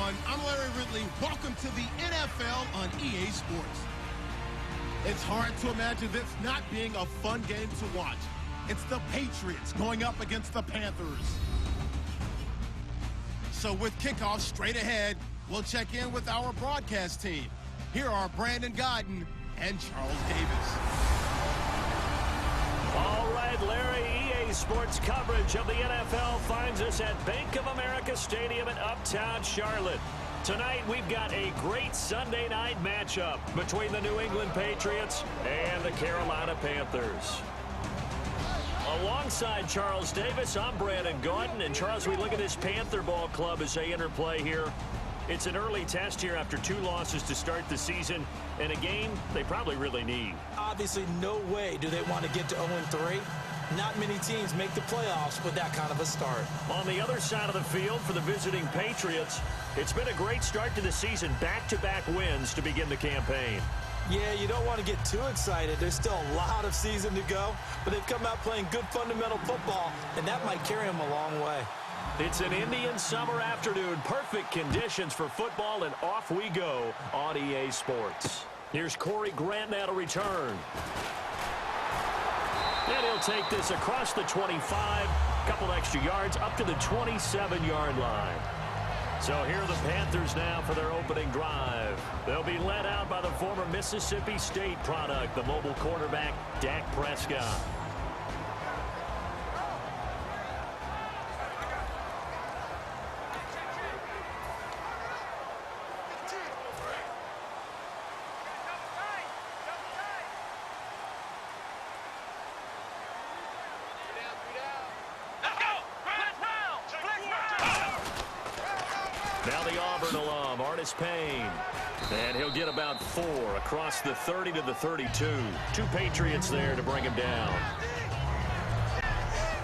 everyone. I'm Larry Ridley. Welcome to the NFL on EA Sports. It's hard to imagine this not being a fun game to watch. It's the Patriots going up against the Panthers. So with kickoff straight ahead, we'll check in with our broadcast team. Here are Brandon Godden and Charles Davis. All right, Larry, EA Sports coverage of the NFL finds us at Bank of America Stadium in Uptown Charlotte. Tonight, we've got a great Sunday night matchup between the New England Patriots and the Carolina Panthers. Alongside Charles Davis, I'm Brandon Gaudin. And Charles, we look at this Panther ball club as they enter play here. It's an early test here after 2 losses to start the season, and a game they probably really need. Obviously, no way do they want to get to 0-3. Not many teams make the playoffs with that kind of a start. On the other side of the field for the visiting Patriots, it's been a great start to the season. Back-to-back wins to begin the campaign. Yeah, you don't want to get too excited. There's still a lot of season to go, but they've come out playing good fundamental football, and that might carry them a long way. It's an Indian summer afternoon. Perfect conditions for football, and off we go on EA Sports. Here's Corey Grant now to return. And he'll take this across the 25, couple extra yards, up to the 27-yard line. So here are the Panthers now for their opening drive. They'll be led out by the former Mississippi State product, the mobile quarterback, Dak Prescott. Now the Auburn alum, Artis Payne. And he'll get about 4 across the 30 to the 32. 2 Patriots there to bring him down.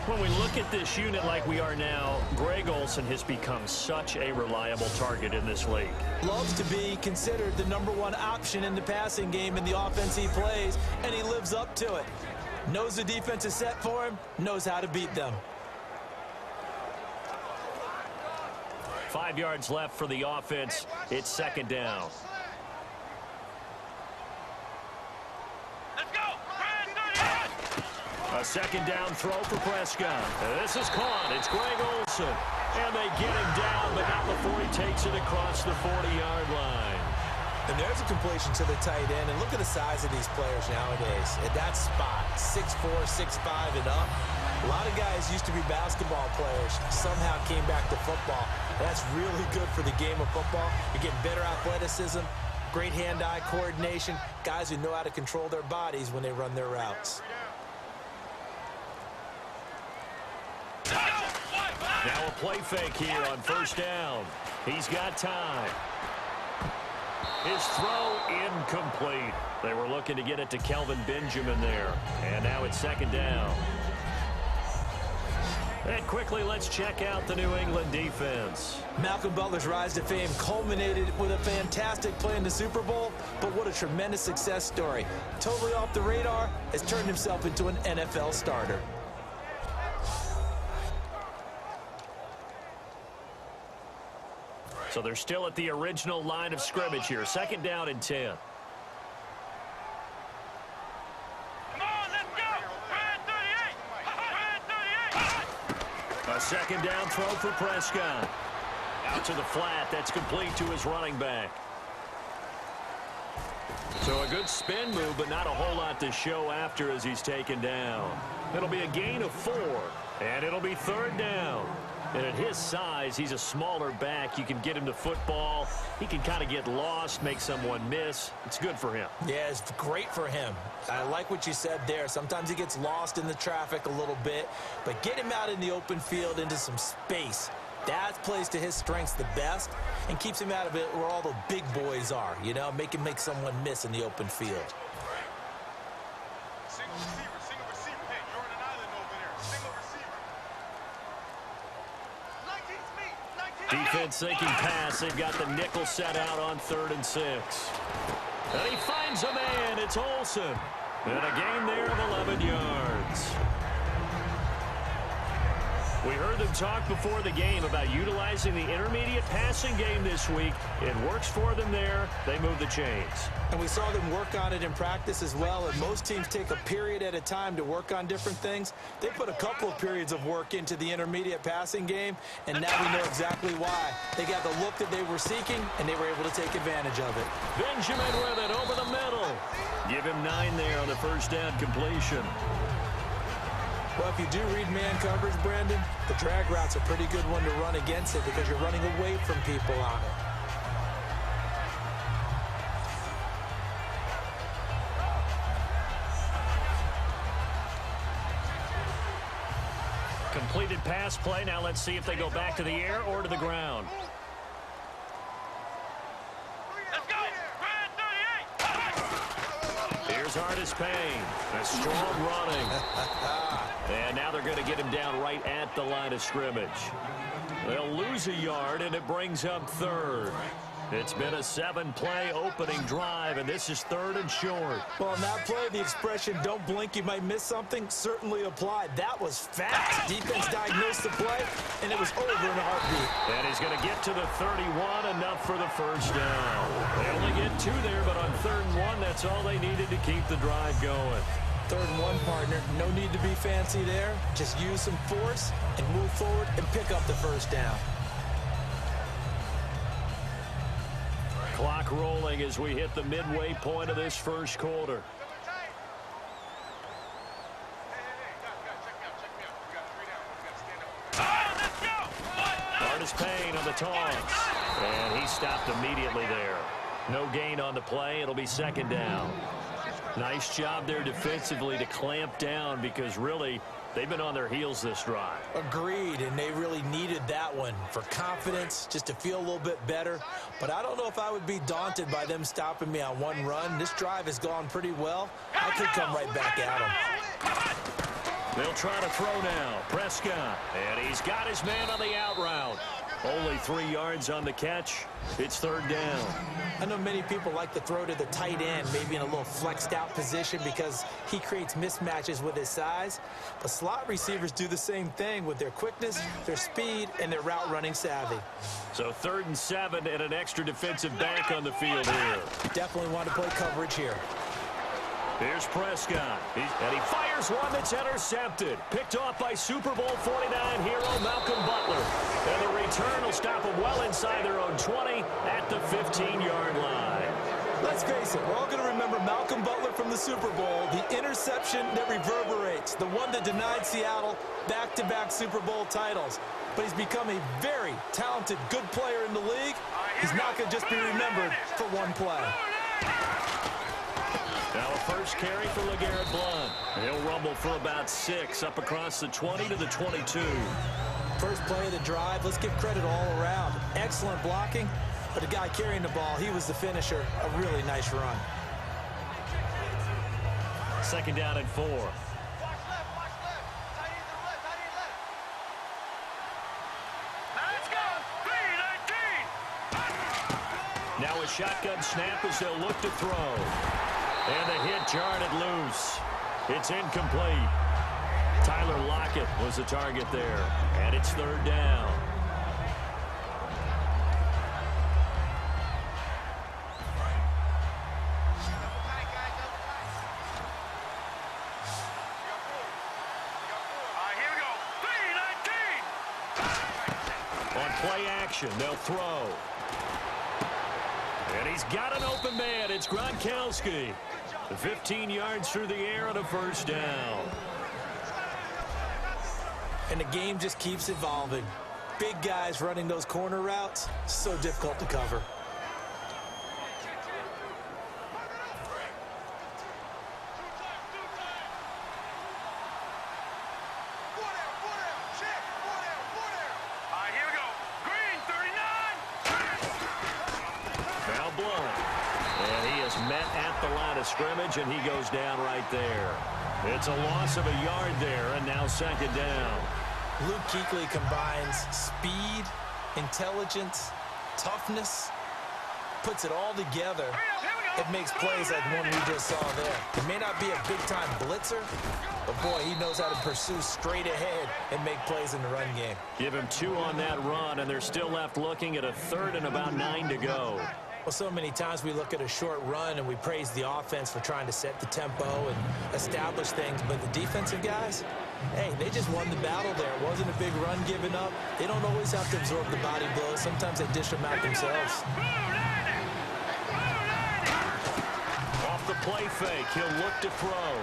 When we look at this unit like we are now, Greg Olsen has become such a reliable target in this league. Loves to be considered the #1 option in the passing game in the offense he plays, and he lives up to it. Knows the defense is set for him, knows how to beat them. 5 yards left for the offense. It's second down. Let's go! A second down throw for Prescott. This is caught. It's Greg Olsen. And they get him down, but not before he takes it across the 40-yard line. And there's a completion to the tight end. And look at the size of these players nowadays. At that spot, 6'4", 6'5", and up. A lot of guys used to be basketball players, somehow came back to football. That's really good for the game of football. You're getting better athleticism, great hand-eye coordination, guys who know how to control their bodies when they run their routes. Now a play fake here on first down. He's got time. His throw incomplete. They were looking to get it to Kelvin Benjamin there. And now it's second down. And quickly, let's check out the New England defense. Malcolm Butler's rise to fame culminated with a fantastic play in the Super Bowl, but what a tremendous success story. Totally off the radar, has turned himself into an NFL starter. So they're still at the original line of scrimmage here. Second down and 10. A second down throw for Prescott. Out to the flat. That's complete to his running back. So a good spin move, but not a whole lot to show after as he's taken down. It'll be a gain of 4, and it'll be third down. And at his size, he's a smaller back. You can get him to football. He can kind of get lost, make someone miss. It's good for him. Yeah, it's great for him. I like what you said there. Sometimes he gets lost in the traffic a little bit, but get him out in the open field into some space. That plays to his strengths the best and keeps him out of it where all the big boys are, you know, make him make someone miss in the open field. Single receiver. Hey, you're on an island over there. Single receiver. Defense thinking pass. They've got the nickel set out on 3rd and 6. And he finds a man. It's Olsen. And a gain there of 11 yards. We heard them talk before the game about utilizing the intermediate passing game this week. It works for them there. They move the chains. And we saw them work on it in practice as well. And most teams take a period at a time to work on different things. They put a couple of periods of work into the intermediate passing game, and now we know exactly why. They got the look that they were seeking, and they were able to take advantage of it. Benjamin with it over the middle. Give him 9 there on the first down completion. Well, if you do read man coverage, Brandon, the drag route's a pretty good one to run against it because you're running away from people on it. Completed pass play. Now let's see if they go back to the air or to the ground. Let's go! Ryan 38! Here's Hardest Payne. A strong running. And now they're going to get him down right at the line of scrimmage. They'll lose a yard, and it brings up third. It's been a 7-play opening drive, and this is 3rd and short. Well, on that play, the expression, don't blink, you might miss something, certainly applied. That was fast. Defense diagnosed the play, and it was over in a heartbeat. And he's going to get to the 31, enough for the first down. They only get 2 there, but on 3rd and 1, that's all they needed to keep the drive going. 3rd and 1, partner. No need to be fancy there. Just use some force and move forward and pick up the first down. Clock rolling as we hit the midway point of this first quarter. Hardest Payne on the taunts. And he stopped immediately there. No gain on the play. It'll be 2nd down. Nice job there defensively to clamp down because really they've been on their heels this drive. Agreed, and they really needed that one for confidence, just to feel a little bit better. But I don't know if I would be daunted by them stopping me on one run. This drive has gone pretty well. I could come right back at them. They'll try to throw now. Prescott, and he's got his man on the out route. Only 3 yards on the catch. It's 3rd down. I know many people like to throw to the tight end, maybe in a little flexed out position because he creates mismatches with his size. But slot receivers do the same thing with their quickness, their speed, and their route running savvy. So 3rd and 7 and an extra defensive back on the field here. Definitely want to play coverage here. Here's Prescott, and he fires one that's intercepted. Picked off by Super Bowl 49 hero Malcolm Butler. And the return will stop them well inside their own 20 at the 15-yard line. Let's face it, we're all going to remember Malcolm Butler from the Super Bowl, the interception that reverberates, the one that denied Seattle back-to-back Super Bowl titles. But he's become a very talented, good player in the league. He's not going to just be remembered for one play. Now a first carry for LeGarrette Blount. He'll rumble for about 6 up across the 20 to the 22. First play of the drive, let's give credit all around. Excellent blocking, but the guy carrying the ball, he was the finisher. A really nice run. 2nd down and 4. Now a shotgun snap as they'll look to throw. And the hit jarred it loose. It's incomplete. Tyler Lockett was the target there. And it's 3rd down. Here we go. 3-19. On play action, they'll throw. And he's got an open man. It's Gronkowski. 15 yards through the air on a first down. And the game just keeps evolving. Big guys running those corner routes, so difficult to cover. Here we go. Green 39. Foul blown. And he is met at the line of scrimmage, and he goes down right there. It's a loss of a yard there, and now 2nd down. Luke Kuechly combines speed, intelligence, toughness, puts it all together, it makes plays like the one we just saw there. He may not be a big-time blitzer, but, boy, he knows how to pursue straight ahead and make plays in the run game. Give him 2 on that run, and they're still left looking at a 3rd and about 9 to go. Well, so many times we look at a short run and we praise the offense for trying to set the tempo and establish things, but the defensive guys, hey, they just won the battle there. It wasn't a big run given up. They don't always have to absorb the body blows. Sometimes they dish them out themselves. Off the play fake, he'll look to throw.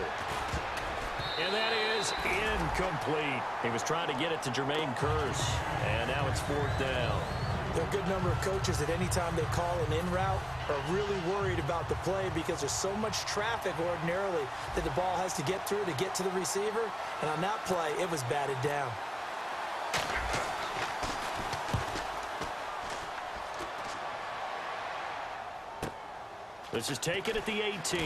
And that is incomplete. He was trying to get it to Jermaine Kearse, and now it's 4th down. There are a good number of coaches that any time they call an in route are really worried about the play because there's so much traffic ordinarily that the ball has to get through to get to the receiver. And on that play, it was batted down. This is taken at the 18.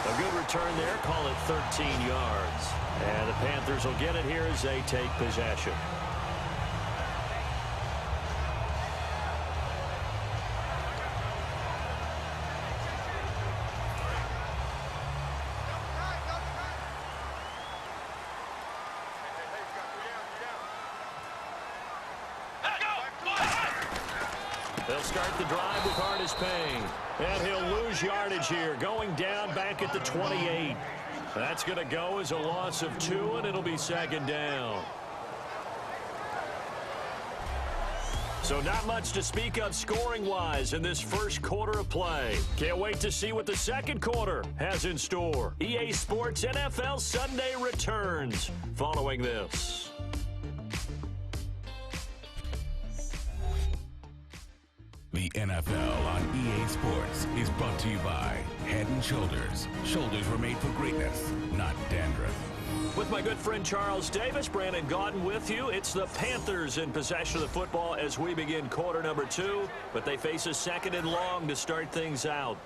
A good return there, call it 13 yards. And the Panthers will get it here as they take possession. They'll start the drive with hardest pain. And he'll lose yardage here, going down back at the 28. That's going to go as a loss of 2, and it'll be 2nd down. So not much to speak of scoring-wise in this first quarter of play. Can't wait to see what the second quarter has in store. EA Sports NFL Sunday returns following this. The NFL on EA Sports is brought to you by Head & Shoulders. Shoulders were made for greatness, not dandruff. With my good friend Charles Davis, Brandon Gaudin with you. It's the Panthers in possession of the football as we begin quarter number 2, but they face a 2nd and long to start things out.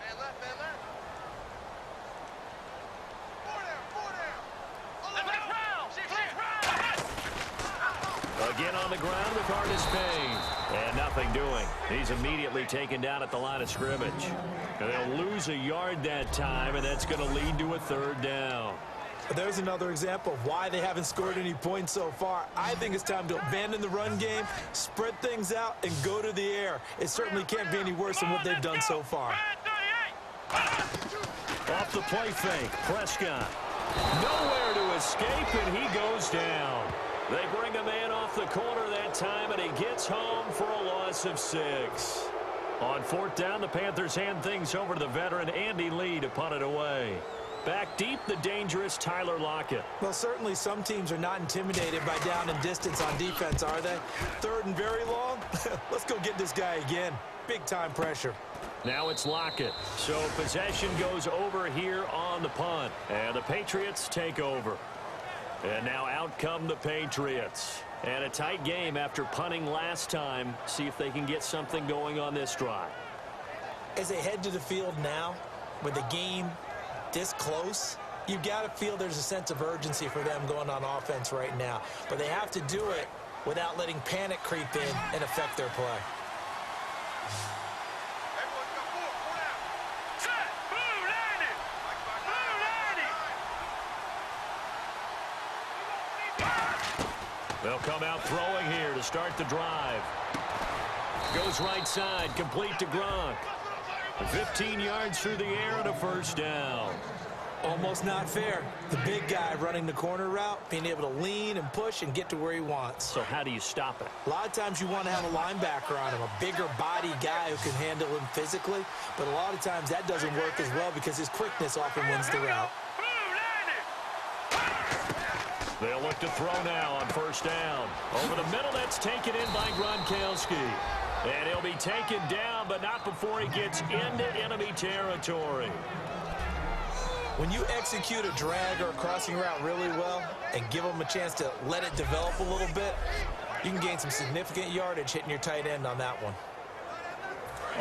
Again on the ground with hardest pain. And nothing doing. He's immediately taken down at the line of scrimmage. And they'll lose a yard that time, and that's going to lead to a 3rd down. There's another example of why they haven't scored any points so far. I think it's time to abandon the run game, spread things out, and go to the air. It certainly can't be any worse than what they've done so far. Off the play fake, Prescott. Nowhere to escape, and he goes down. They bring a man off the corner that time, and he gets home for a loss of 6. On 4th down, the Panthers hand things over to the veteran Andy Lee to punt it away. Back deep, the dangerous Tyler Lockett. Well, certainly some teams are not intimidated by down and distance on defense, are they? 3rd and very long? Let's go get this guy again. Big-time pressure. Now it's Lockett. So possession goes over here on the punt. And the Patriots take over. And now out come the Patriots. And a tight game after punting last time. See if they can get something going on this drive. As they head to the field now, with the game this close, you've got to feel there's a sense of urgency for them going on offense right now. But they have to do it without letting panic creep in and affect their play. They'll come out throwing here to start the drive. Goes right side, complete to Gronk. 15 yards through the air and a 1st down. Almost not fair. The big guy running the corner route, being able to lean and push and get to where he wants. So how do you stop it? A lot of times you want to have a linebacker on him, a bigger body guy who can handle him physically. But a lot of times that doesn't work as well because his quickness often wins the route. They'll look to throw now on 1st down. Over the middle, that's taken in by Gronkowski. And he'll be taken down, but not before he gets into enemy territory. When you execute a drag or a crossing route really well and give them a chance to let it develop a little bit, you can gain some significant yardage hitting your tight end on that one.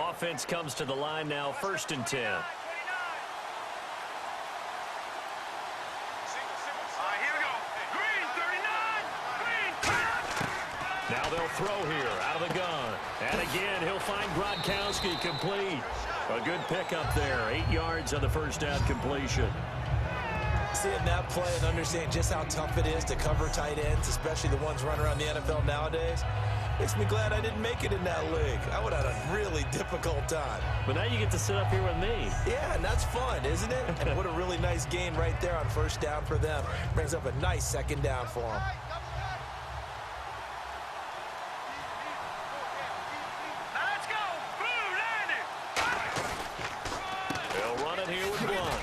Offense comes to the line now, 1st and 10. Now they'll throw here out of the gun. And again, he'll find Gronkowski complete. A good pickup there. 8 yards on the first down completion. Seeing that play and understanding just how tough it is to cover tight ends, especially the ones running around the NFL nowadays, makes me glad I didn't make it in that league. I would have had a really difficult time. But now you get to sit up here with me. Yeah, and that's fun, isn't it? And what a really nice game right there on first down for them. Brings up a nice second down for them. Let's go. Blue landed. They'll run it here with Blunt.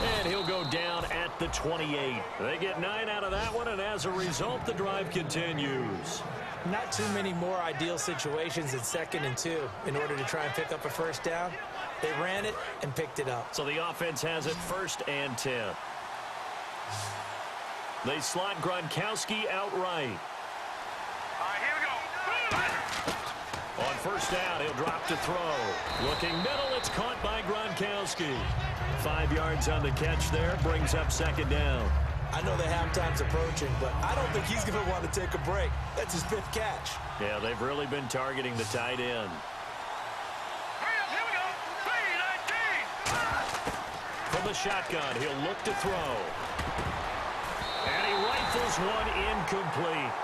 And he'll go down at the 28. They get 9 out of that one, and as a result, the drive continues. Not too many more ideal situations in 2nd and 2 in order to try and pick up a first down. They ran it and picked it up. So the offense has it 1st and 10. They slot Gronkowski out right. All right, here we go. On first down, he'll drop to throw. Looking middle, it's caught by Gronkowski. 5 yards on the catch there, brings up 2nd down. I know the halftime's approaching, but I don't think he's going to want to take a break. That's his 5th catch. Yeah, they've really been targeting the tight end. Hurry up, here we go. 3-19. From the shotgun, he'll look to throw. And he rifles one incomplete.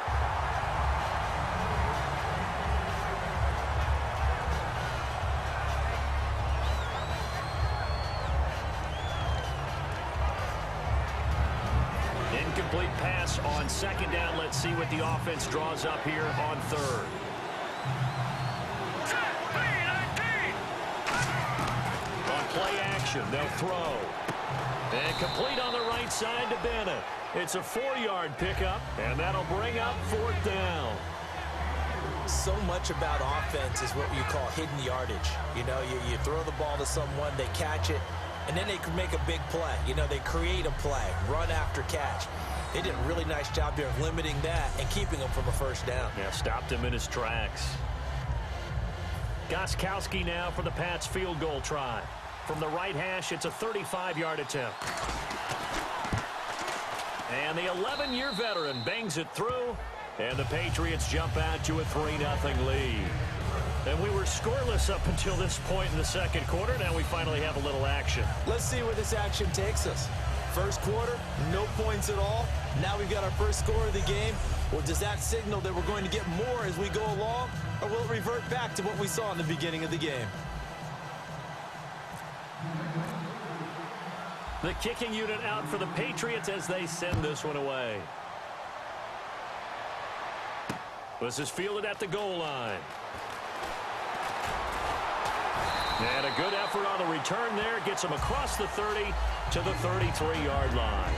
Incomplete pass on 2nd down. Let's see what the offense draws up here on 3rd. On play action, they'll throw. And complete on the right side to Bennett. It's a 4-yard pickup, and that'll bring up 4th down. So much about offense is what you call hidden yardage. You know, you throw the ball to someone, they catch it, and then they can make a big play. You know, they create a play, run after catch. They did a really nice job there of limiting that and keeping him from a first down. Yeah, stopped him in his tracks. Gostkowski now for the Pats field goal try. From the right hash, it's a 35-yard attempt. And the 11-year veteran bangs it through, and the Patriots jump out to a 3-0 lead. And we were scoreless up until this point in the 2nd quarter. Now we finally have a little action. Let's see where this action takes us. First quarter, no points at all. Now we've got our first score of the game. Well, does that signal that we're going to get more as we go along, or will it revert back to what we saw in the beginning of the game? The kicking unit out for the Patriots as they send this one away. This is fielded at the goal line. And a good effort on the return there. Gets him across the 30 to the 33-yard line.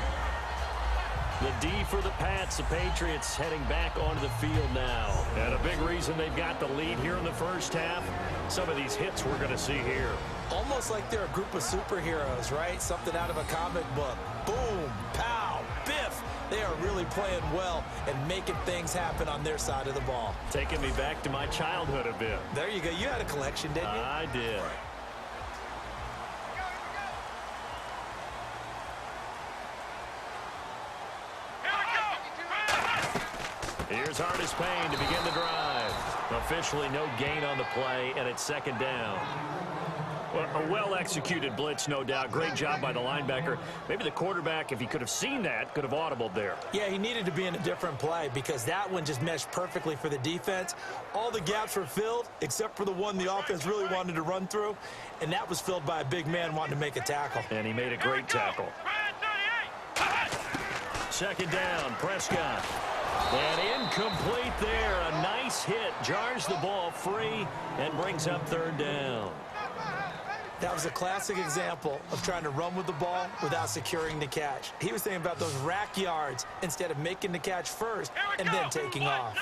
The D for the Pats. The Patriots heading back onto the field now. And a big reason they've got the lead here in the first half. Some of these hits we're going to see here. Almost like they're a group of superheroes, right? Something out of a comic book. Boom, pow, biff. They are really playing well and making things happen on their side of the ball. Taking me back to my childhood a bit. There you go. You had a collection, didn't you? I did. Here's Hardest Payne to begin the drive. Officially no gain on the play, and it's 2nd down. Well, a well-executed blitz, no doubt. Great job by the linebacker. Maybe the quarterback, if he could have seen that, could have audibled there. Yeah, he needed to be in a different play because that one just meshed perfectly for the defense. All the gaps were filled except for the one the offense really wanted to run through, and that was filled by a big man wanting to make a tackle. And he made a great tackle. 2nd down, Prescott. And incomplete there. A nice hit. Jars the ball free and brings up 3rd down. That was a classic example of trying to run with the ball without securing the catch. He was thinking about those rack yards instead of making the catch first and then taking off.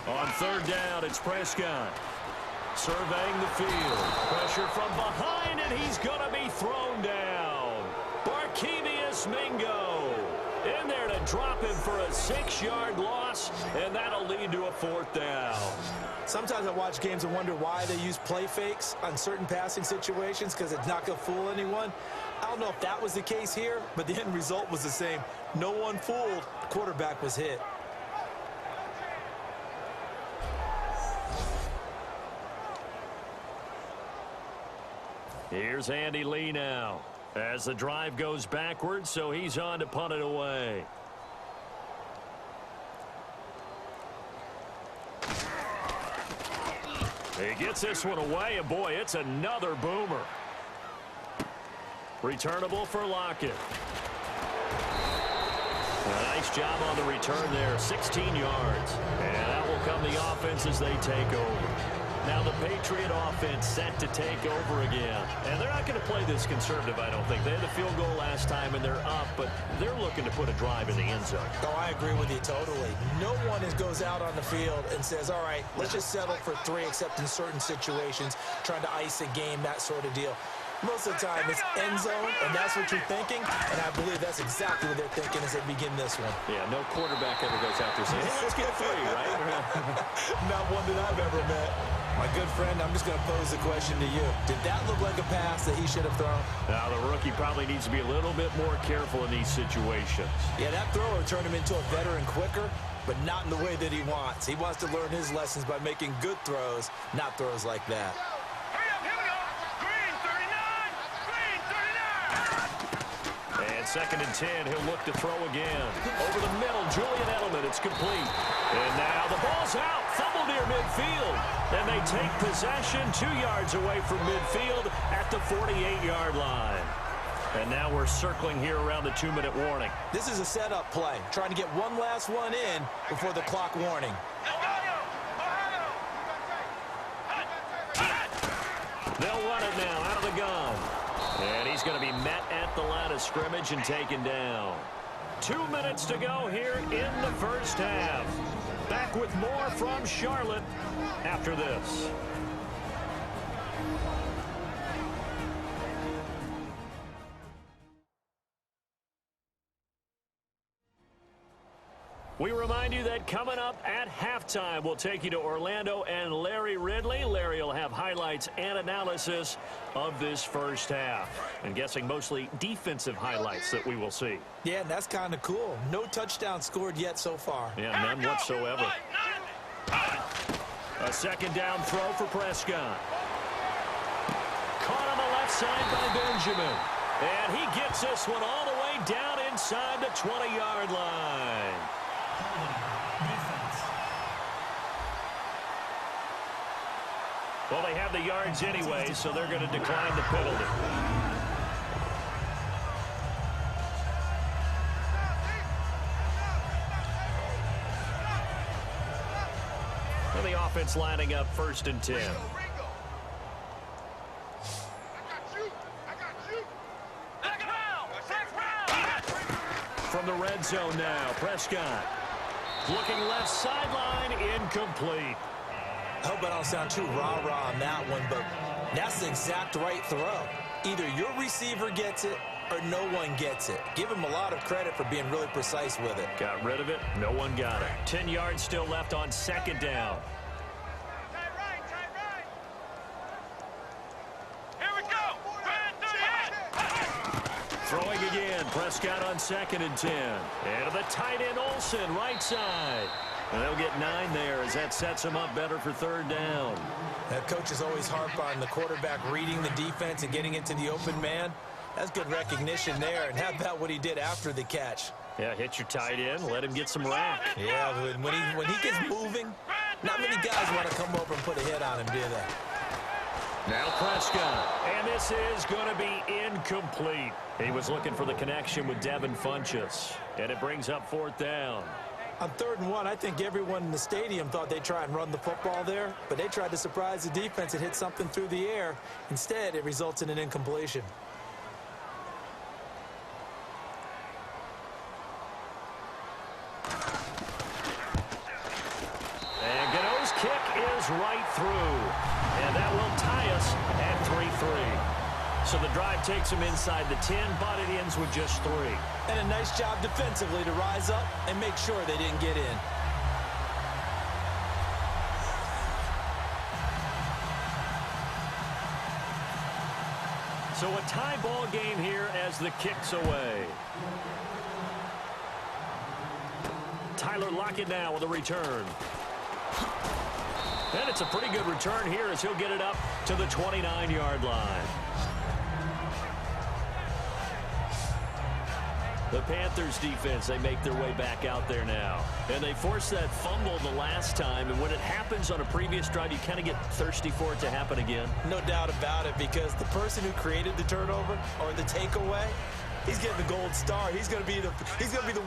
On 3rd down, it's Prescott. Surveying the field. Pressure from behind, and he's going to be thrown down. Barkevius Mingo in there to drop him for a 6-yard loss, and that'll lead to a 4th down. Sometimes I watch games and wonder why they use play fakes on certain passing situations because it's not going to fool anyone. I don't know if that was the case here, but the end result was the same. No one fooled. The quarterback was hit. Here's Andy Lee now as the drive goes backwards, so he's on to punt it away. He gets this one away, and boy, it's another boomer. Returnable for Lockett. A nice job on the return there, 16 yards. And that will come the offense as they take over. Now the Patriot offense set to take over again. And they're not going to play this conservative, I don't think. They had the field goal last time, and they're up, but they're looking to put a drive in the end zone. Oh, I agree with you totally. No one goes out on the field and says, all right, let's just settle for 3, except in certain situations, trying to ice a game, that sort of deal. Most of the time, it's end zone, and that's what you're thinking, and I believe that's exactly what they're thinking as they begin this one. Yeah, no quarterback ever goes out there saying, hey, let's get 3, right? Not one that I've ever met. My good friend, I'm just going to pose the question to you. Did that look like a pass that he should have thrown? Now, the rookie probably needs to be a little bit more careful in these situations. Yeah, that throw will turn him into a veteran quicker, but not in the way that he wants. He wants to learn his lessons by making good throws, not throws like that. Second and 10, he'll look to throw again. Over the middle, Julian Edelman, it's complete. And now the ball's out, fumble near midfield. And they take possession 2 yards away from midfield at the 48-yard line. And now we're circling here around the 2-minute warning. This is a setup play, trying to get one last one in before the clock warning. They'll run it now out of the gun. And he's going to be met at the line of scrimmage and taken down. 2 minutes to go here in the first half. Back with more from Charlotte after this. We remind you that coming up at halftime, we'll take you to Orlando and Larry Ridley. Larry will have highlights and analysis of this first half. And guessing mostly defensive highlights that we will see. Yeah, and that's kind of cool. No touchdown scored yet so far. Yeah, none whatsoever. A second down throw for Prescott. Caught on the left side by Benjamin. And he gets this one all the way down inside the 20-yard line. Well, they have the yards anyway, so they're going to decline the penalty. And the offense lining up 1st and 10. From the red zone now, Prescott. Looking left sideline, incomplete. I hope I don't sound too rah-rah on that one, but that's the exact right throw. Either your receiver gets it or no one gets it. Give him a lot of credit for being really precise with it. Got rid of it. No one got it. 10 yards still left on second down. Here we go. Throwing again. Prescott on 2nd and 10. And to the tight end, Olsen, right side. And they'll get 9 there as that sets them up better for 3rd down. That coach is always harp on the quarterback reading the defense and getting into the open man. That's good recognition there. And how about what he did after the catch? Yeah, hit your tight end, let him get some rack. Yeah, when he gets moving, not many guys want to come over and put a hit on him, do they? Now Prescott, and this is going to be incomplete. He was looking for the connection with Devin Funchess, and it brings up 4th down. On 3rd and 1, I think everyone in the stadium thought they'd try and run the football there, but they tried to surprise the defense and hit something through the air. Instead, it results in an incompletion. And Gano's kick is right through, and that will tie us at 3-3. So the drive takes them inside the 10, but it ends with just 3. And a nice job defensively to rise up and make sure they didn't get in. So a tie ball game here as the kick's away. Tyler Lockett now with a return. And it's a pretty good return here as he'll get it up to the 29-yard line. The Panthers defense, they make their way back out there now. And they forced that fumble the last time, and when it happens on a previous drive, you kind of get thirsty for it to happen again. No doubt about it, because the person who created the turnover or the takeaway, he's getting the gold star. He's going to be the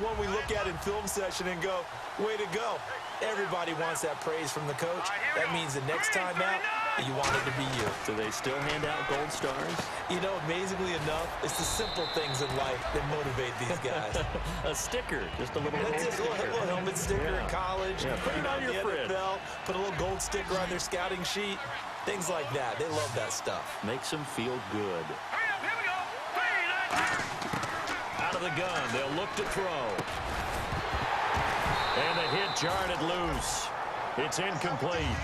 one we look at in film session and go, way to go. Everybody wants that praise from the coach. That means the next time out, you want it to be you. Do they still hand out gold stars? You know, amazingly enough, it's the simple things in life that motivate these guys. A sticker, just a little gold sticker. A little helmet sticker in college. Yeah, put it on your fridge. NFL, put a little gold sticker on their scouting sheet. Things like that. They love that stuff. Makes them feel good. Here we go. Out of the gun, they'll look to throw. And the hit jarred it loose. It's incomplete.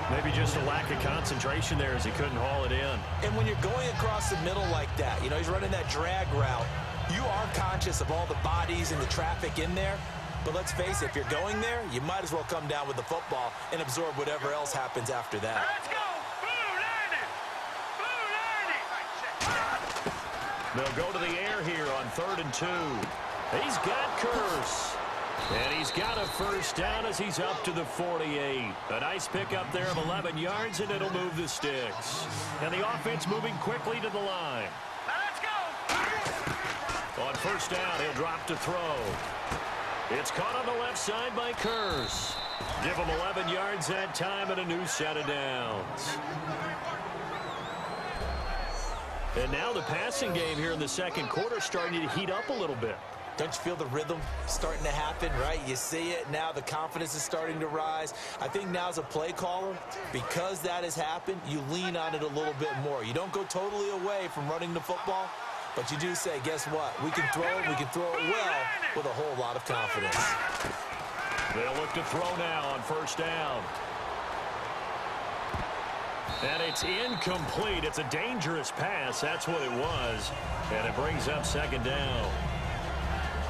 Maybe just a lack of concentration there as he couldn't haul it in. And when you're going across the middle like that, you know, he's running that drag route, you are conscious of all the bodies and the traffic in there. But let's face it, if you're going there, you might as well come down with the football and absorb whatever else happens after that. Let's go. Blue 90. Blue 90. They'll go to the air here on 3rd and 2. He's got Curse. And he's got a first down as he's up to the 48. A nice pickup there of 11 yards, and it'll move the sticks. And the offense moving quickly to the line. Let's go. On first down, he'll drop to throw. It's caught on the left side by Curse. Give him 11 yards that time and a new set of downs. And now the passing game here in the second quarter starting to heat up a little bit. Don't you feel the rhythm starting to happen, right? You see it now. The confidence is starting to rise. I think now as a play caller, because that has happened, you lean on it a little bit more. You don't go totally away from running the football, but you do say, guess what? We can throw it well with a whole lot of confidence. They'll look to throw now on first down. And it's incomplete. It's a dangerous pass. That's what it was. And it brings up second down.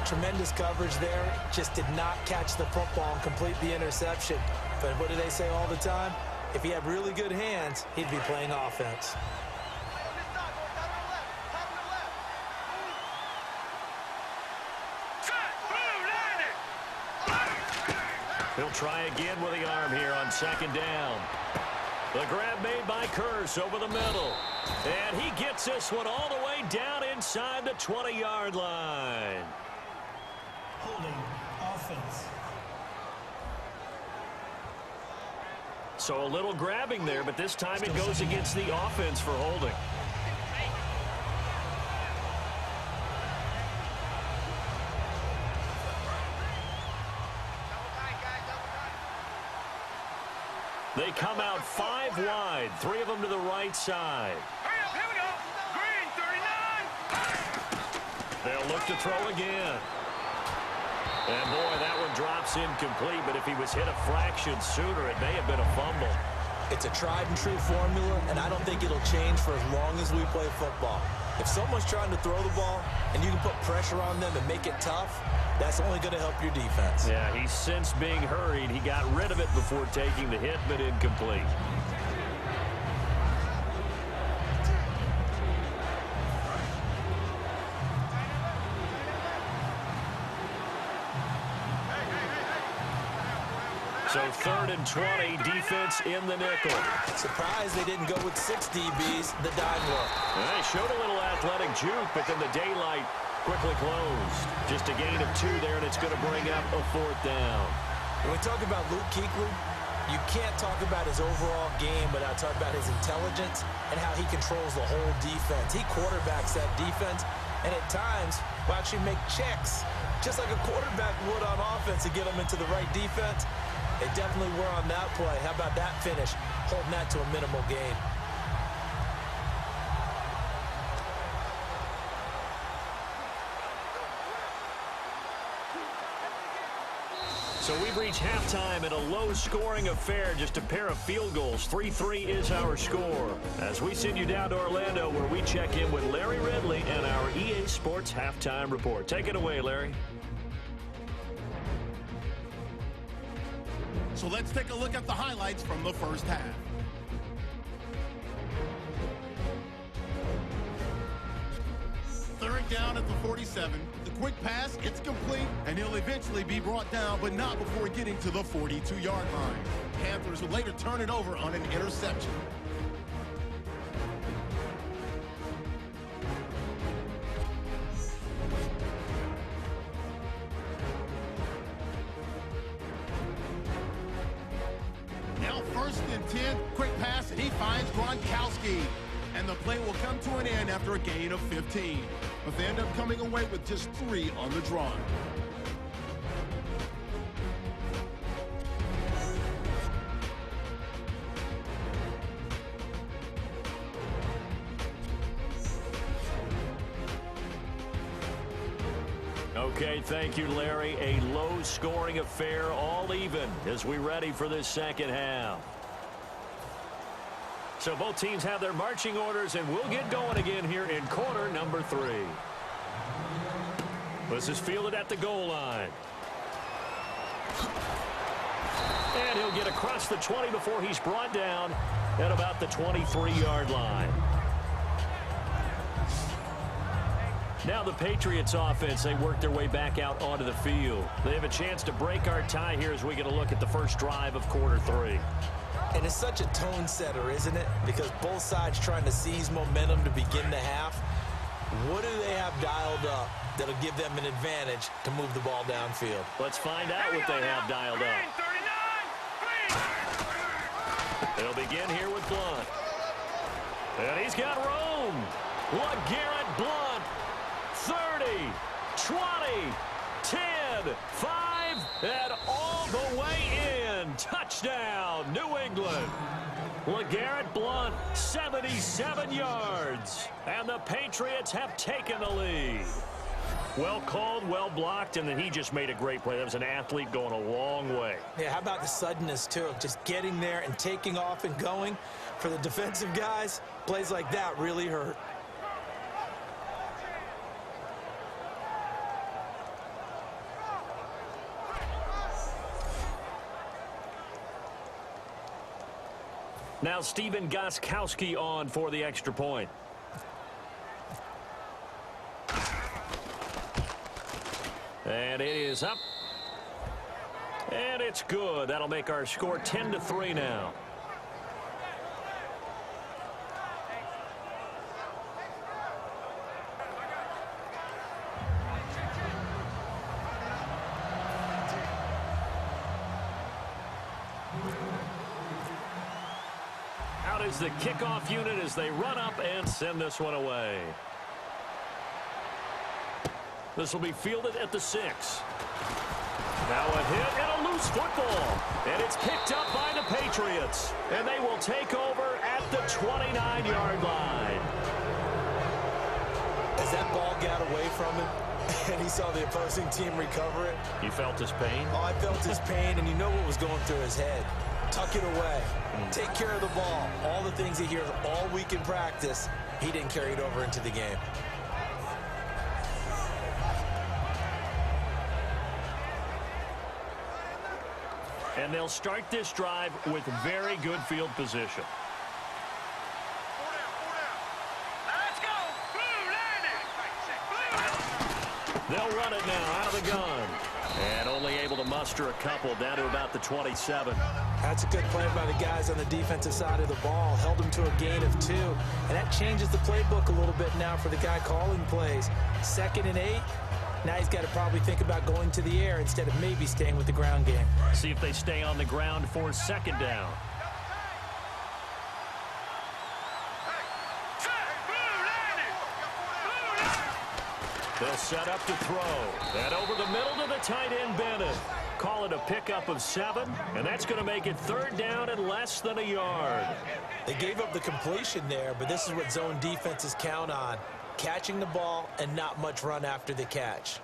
Tremendous coverage there. Just did not catch the football and complete the interception. But what do they say all the time? If he had really good hands, he'd be playing offense. He'll try again with the arm here on second down. The grab made by Curse over the middle. And he gets this one all the way down inside the 20-yard line. Holding offense. So a little grabbing there, but this time it goes against the offense for holding. They come out 5 wide, 3 of them to the right side. Here we go. Green 39. They'll look to throw again. And boy, that one drops incomplete, but if he was hit a fraction sooner, it may have been a fumble. It's a tried and true formula, and I don't think it'll change for as long as we play football. If someone's trying to throw the ball and you can put pressure on them and make it tough, that's only going to help your defense. Yeah, he's since being hurried. He got rid of it before taking the hit, but incomplete. So 3rd and 20, defense in the nickel. Surprised they didn't go with 6 DBs, the dime look. They showed a little athletic juke, but then the daylight quickly closed. Just a gain of 2 there, and it's going to bring up a 4th down. When we talk about Luke Kuechly, you can't talk about his overall game without talking about his intelligence and how he controls the whole defense. He quarterbacks that defense, and at times will actually make checks, just like a quarterback would on offense to get them into the right defense. They definitely were on that play. How about that finish? Holding that to a minimal gain. So we've reached halftime in a low-scoring affair, just a pair of field goals. 3-3 is our score. As we send you down to Orlando, where we check in with Larry Ridley and our EA Sports Halftime Report. Take it away, Larry. So let's take a look at the highlights from the first half. Third down at the 47. The quick pass, it's complete, and he'll eventually be brought down, but not before getting to the 42-yard line. Panthers will later turn it over on an interception. Now 1st and 10, quick pass, and he finds Gronkowski. And the play will come to an end after a gain of 15. But they end up coming away with just 3 on the drive. Okay, thank you, Larry. A low-scoring affair, all even, as we ready for this second half. So both teams have their marching orders, and we'll get going again here in quarter number 3. This is fielded at the goal line. And he'll get across the 20 before he's brought down at about the 23-yard line. Now the Patriots offense, they work their way back out onto the field. They have a chance to break our tie here as we get a look at the first drive of quarter 3. And it's such a tone setter, isn't it? Because both sides trying to seize momentum to begin the half. What do they have dialed up that'll give them an advantage to move the ball downfield? Let's find out what they have dialed up. They'll begin here with Blunt. And he's got room. LeGarrette Blunt. 30, 20, 10, 5, and all the way in. Touchdown, New England. LeGarrette Blunt, 77 yards. And the Patriots have taken the lead. Well called, well blocked, and then he just made a great play. That was an athlete going a long way. Yeah, how about the suddenness, too, of just getting there and taking off and going? For the defensive guys, plays like that really hurt. Now Stephen Gostkowski on for the extra point. And it is up. And it's good. That'll make our score 10-3 now. Is the kickoff unit as they run up and send this one away. This will be fielded at the 6. Now a hit and a loose football. And it's picked up by the Patriots. And they will take over at the 29-yard line. As that ball got away from him and he saw the opposing team recover it. You felt his pain? Oh, I felt his pain, and you know what was going through his head. Tuck it away. Take care of the ball. All the things he hears all week in practice, he didn't carry it over into the game. And they'll start this drive with very good field position. They'll run it now out of the gun. And only able to muster a couple down to about the 27. That's a good play by the guys on the defensive side of the ball. Held them to a gain of 2. And that changes the playbook a little bit now for the guy calling plays. 2nd and 8. Now he's got to probably think about going to the air instead of maybe staying with the ground game. See if they stay on the ground for 2nd down. They'll set up to throw. And over the middle to the tight end, Bennett. Call it a pickup of 7, and that's going to make it 3rd down and less than a yard. They gave up the completion there, but this is what zone defenses count on. Catching the ball and not much run after the catch.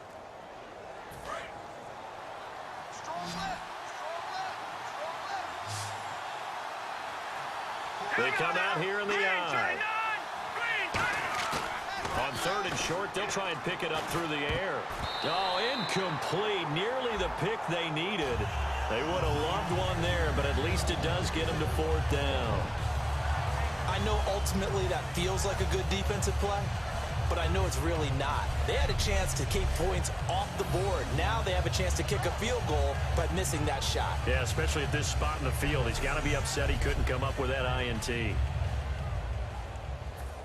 They come out here in the eye. On 3rd and short, they'll try and pick it up through the air. Oh, incomplete. Nearly the pick they needed. They would have loved one there, but at least it does get them to 4th down. I know ultimately that feels like a good defensive play, but I know it's really not. They had a chance to keep points off the board. Now they have a chance to kick a field goal by missing that shot. Yeah, especially at this spot in the field. He's got to be upset he couldn't come up with that INT.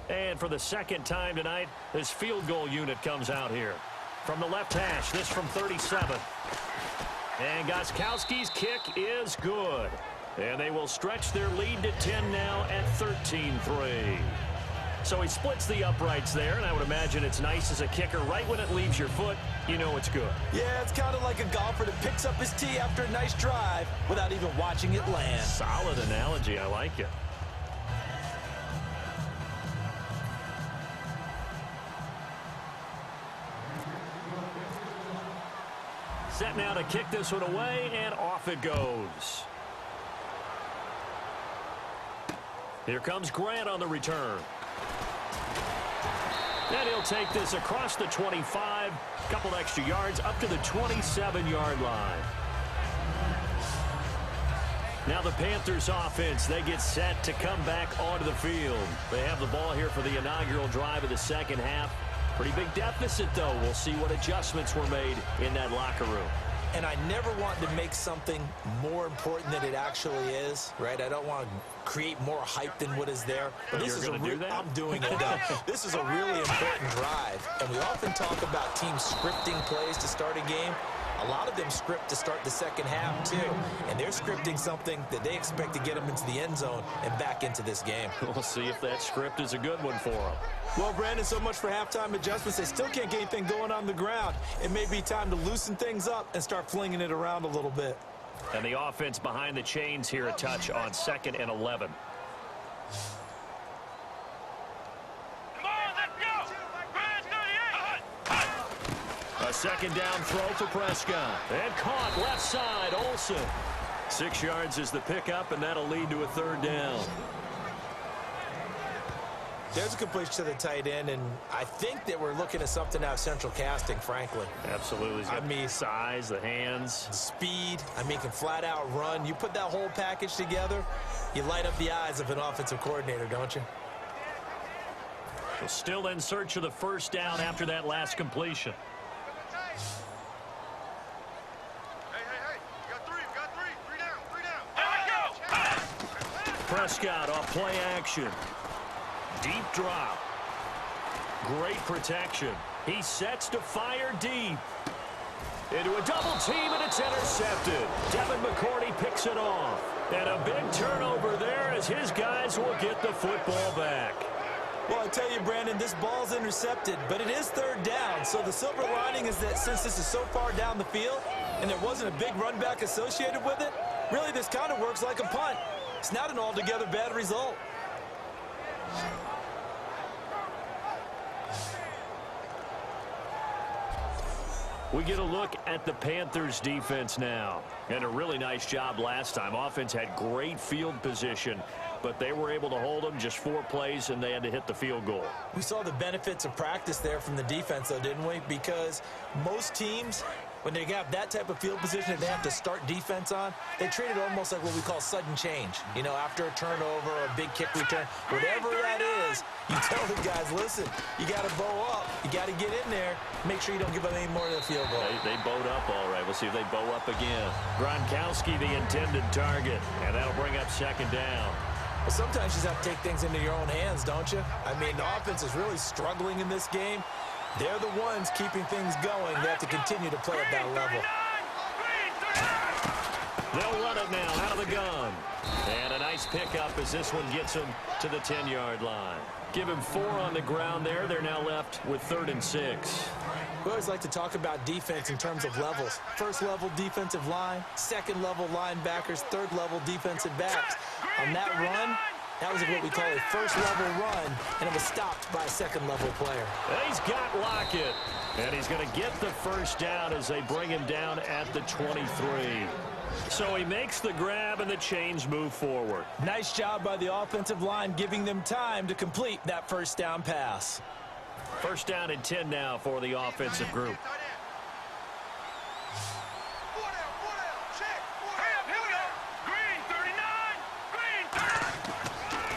And for the second time tonight, this field goal unit comes out here. From the left hash, this from 37. And Gostkowski's kick is good. And they will stretch their lead to 10 now at 13-3. So he splits the uprights there, and I would imagine it's nice as a kicker. Right when it leaves your foot, you know it's good. Yeah, it's kind of like a golfer that picks up his tee after a nice drive without even watching it land. Solid analogy. I like it. Set now to kick this one away, and off it goes. Here comes Grant on the return. And he'll take this across the 25, couple extra yards, up to the 27-yard line. Now the Panthers offense, they get set to come back onto the field. They have the ball here for the inaugural drive of the second half. Pretty big deficit, though. We'll see what adjustments were made in that locker room. And I never want to make something more important than it actually is, right? I don't want to create more hype than what is there. But this is I'm doing it, though. This is a really important drive. And we often talk about teams scripting plays to start a game. A lot of them script to start the second half, too. And they're scripting something that they expect to get them into the end zone and back into this game. We'll see if that script is a good one for them. Well, Brandon, so much for halftime adjustments. They still can't get anything going on the ground. It may be time to loosen things up and start flinging it around a little bit. And the offense behind the chains here, a touch on 2nd and 11. A second down throw for Prescott. And caught left side, Olsen. 6 yards is the pickup, and that'll lead to a third down. There's a completion to the tight end, and I think that we're looking at something out of central casting, frankly. Absolutely. He's got the size, the hands. Speed. I mean, can flat out run. You put that whole package together, you light up the eyes of an offensive coordinator, don't you? Well, still in search of the first down after that last completion. Prescott off play action. Deep drop. Great protection. He sets to fire deep. Into a double team, and it's intercepted. Devin McCourty picks it off. And a big turnover there as his guys will get the football back. Well, I tell you, Brandon, this ball's intercepted, but it is third down. So the silver lining is that since this is so far down the field and there wasn't a big run back associated with it, really this kind of works like a punt. It's not an altogether bad result. We get a look at the Panthers defense now. And a really nice job last time. Offense had great field position, but they were able to hold them just 4 plays, and they had to hit the field goal. We saw the benefits of practice there from the defense, though, didn't we? Because most teams, when they have that type of field position that they have to start defense on, they treat it almost like what we call sudden change. You know, after a turnover or a big kick return, whatever that is, you tell the guys, listen, you got to bow up. You got to get in there. Make sure you don't give them any more than a field goal. They bowed up all right. We'll see if they bow up again. Gronkowski, the intended target, and that'll bring up second down. Well, sometimes you just have to take things into your own hands, don't you? I mean, the offense is really struggling in this game. They're the ones keeping things going. They have to continue to play at that level. They'll run it now out of the gun. And a nice pickup as this one gets them to the 10-yard line. Give him 4 on the ground there. They're now left with 3rd and 6. We always like to talk about defense in terms of levels. First level defensive line, second level linebackers, third level defensive backs. On that run, that was what we call a first level run, and it was stopped by a second level player. He's got Lockett, and he's going to get the first down as they bring him down at the 23. So he makes the grab, and the chains move forward. Nice job by the offensive line, giving them time to complete that first down pass. First down and 10 now for the offensive group.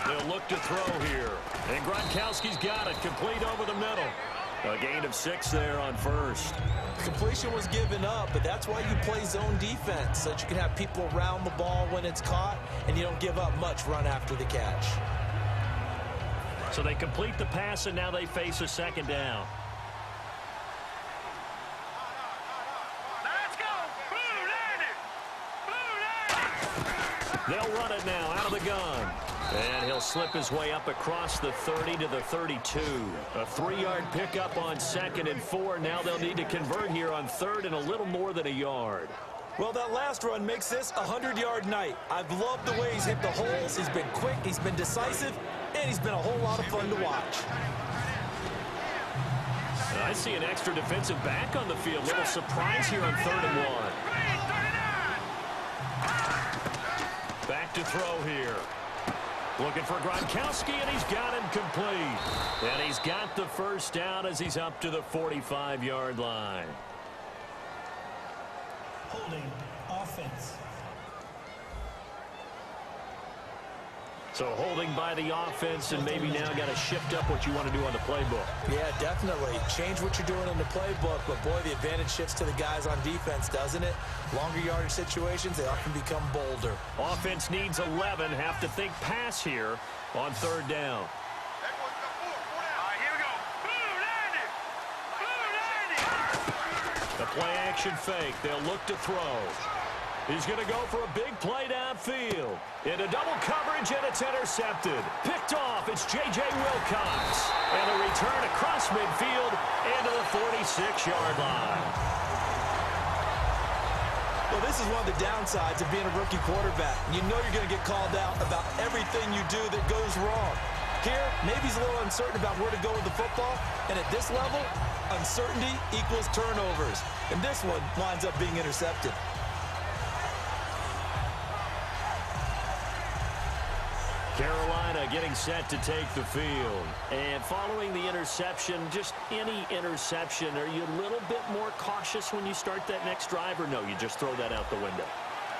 They'll They'll look to throw here. And Gronkowski's got it, complete over the middle. A gain of 6 there on first. Completion was given up, but that's why you play zone defense, so that you can have people around the ball when it's caught, and you don't give up much run after the catch. So they complete the pass, and now they face a second down. Let's go! They'll run it now out of the gun. And he'll slip his way up across the 30 to the 32. A 3-yard pickup on 2nd and 4. Now they'll need to convert here on 3rd and a little more than a yard. Well, that last run makes this a 100-yard night. I've loved the way he's hit the holes. He's been quick, he's been decisive, and he's been a whole lot of fun to watch. I see an extra defensive back on the field. Little surprise here on 3rd and 1. Back to throw here. Looking for Gronkowski, and he's got him complete. And he's got the first down as he's up to the 45-yard line. Holding offense. So holding by the offense, and maybe now got to shift up what you want to do on the playbook. Yeah, definitely. Change what you're doing in the playbook, but boy, the advantage shifts to the guys on defense, doesn't it? Longer yardage situations, they often become bolder. Offense needs 11. Have to think pass here on 3rd down. The play action fake. They'll look to throw. He's going to go for a big play downfield. Into double coverage, and it's intercepted. Picked off, it's J.J. Wilcox. And a return across midfield into the 46-yard line. Well, this is one of the downsides of being a rookie quarterback. You know you're going to get called out about everything you do that goes wrong. Here, maybe he's a little uncertain about where to go with the football, and at this level, uncertainty equals turnovers. And this one winds up being intercepted. Carolina getting set to take the field. And following the interception, just any interception, are you a little bit more cautious when you start that next drive, or no, you just throw that out the window?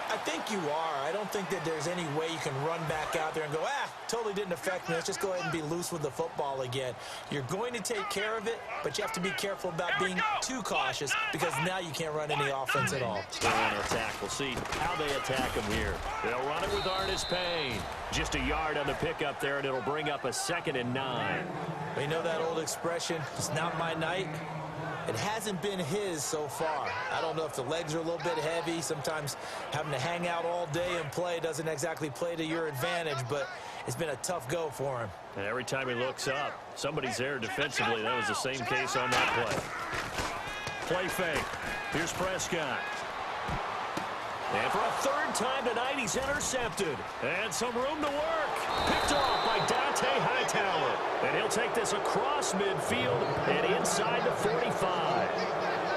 I think you are. I don't think that there's any way you can run back out there and go, totally didn't affect me. Let's just go ahead and be loose with the football again. You're going to take care of it, but you have to be careful about being too cautious, because now you can't run any offense at all. Still on attack. We'll see how they attack him here. They'll run it with Artis Payne. Just a yard on the pickup there, and it'll bring up a 2nd and 9. You know that old expression, it's not my night? It hasn't been his so far. I don't know if the legs are a little bit heavy. Sometimes having to hang out all day and play doesn't exactly play to your advantage, but it's been a tough go for him. And every time he looks up, somebody's there defensively. That was the same case on that play. Play fake. Here's Prescott. And for a 3rd time tonight, he's intercepted. And some room to work. Picked off by Dante Hightower. And he'll take this across midfield and inside the 45.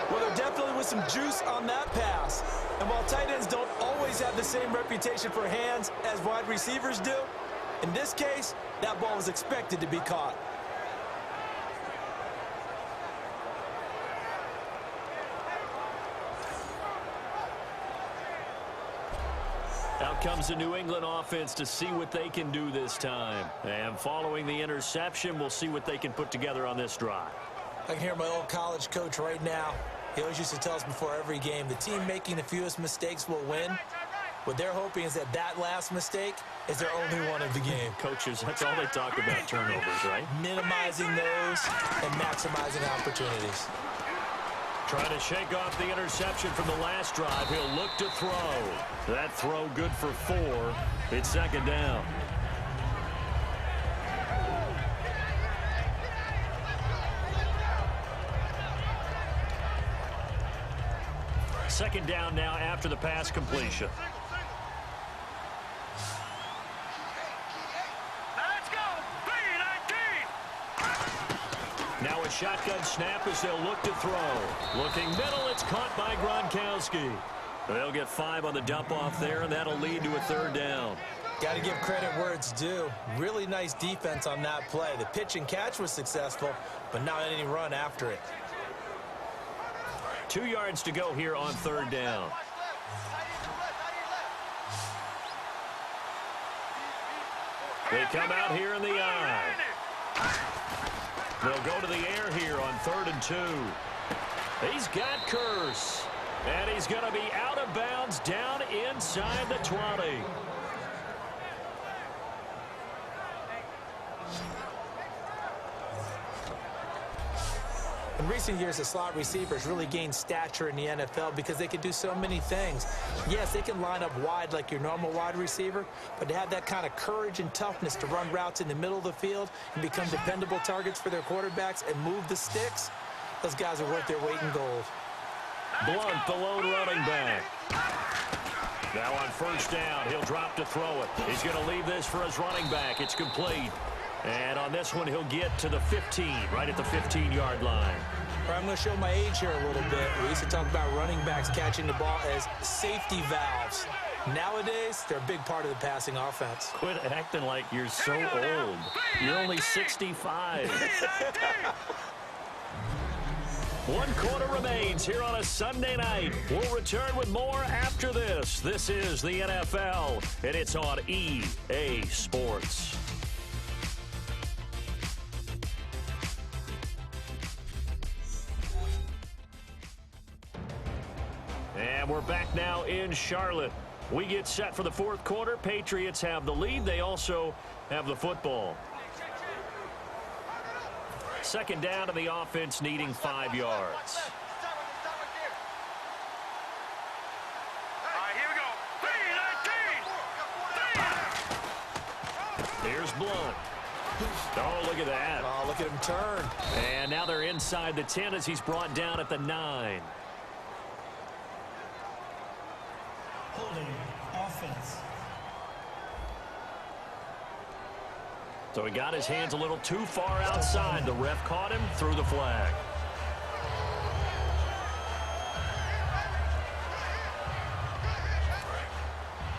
Well, there definitely was some juice on that pass. And while tight ends don't always have the same reputation for hands as wide receivers do, in this case, that ball was expected to be caught. Out comes the New England offense to see what they can do this time. And following the interception, we'll see what they can put together on this drive. I can hear my old college coach right now. He always used to tell us before every game, the team making the fewest mistakes will win. What they're hoping is that that last mistake is their only one of the game. Coaches, that's all they talk about, turnovers, right? Minimizing those and maximizing opportunities. Trying to shake off the interception from the last drive. He'll look to throw. That throw good for 4. It's 2nd down. Second down now after the pass completion. Let's go! Now a shotgun snap as they'll look to throw. Looking middle, it's caught by Gronkowski. They'll get 5 on the dump-off there, and that'll lead to a 3rd down. Got to give credit where it's due. Really nice defense on that play. The pitch and catch was successful, but not any run after it. 2 yards to go here on 3rd down. They come out here in the eye. They'll go to the air here on 3rd and 2. He's got Curse. And he's going to be out of bounds down inside the 20. In recent years, the slot receivers really gained stature in the NFL because they can do so many things. Yes, they can line up wide like your normal wide receiver, but to have that kind of courage and toughness to run routes in the middle of the field and become dependable targets for their quarterbacks and move the sticks, those guys are worth their weight in gold. Blunt, the lone running back. Now on 1st down, he'll drop to throw it. He's going to leave this for his running back. It's complete. And on this one, he'll get to the 15, right at the 15-yard line. I'm going to show my age here a little bit. We used to talk about running backs catching the ball as safety valves. Nowadays, they're a big part of the passing offense. Quit acting like you're so old. You're only 65. 1 quarter remains here on a Sunday night. We'll return with more after this. This is the NFL, and it's on EA Sports. And we're back now in Charlotte. We get set for the 4th quarter. Patriots have the lead. They also have the football. 2nd down to the offense, needing 5 yards. Here's Blunt. Oh, look at that. Oh, look at him turn. And now they're inside the 10 as he's brought down at the 9. Holding offense. So he got his hands a little too far outside. The ref caught him, threw the flag.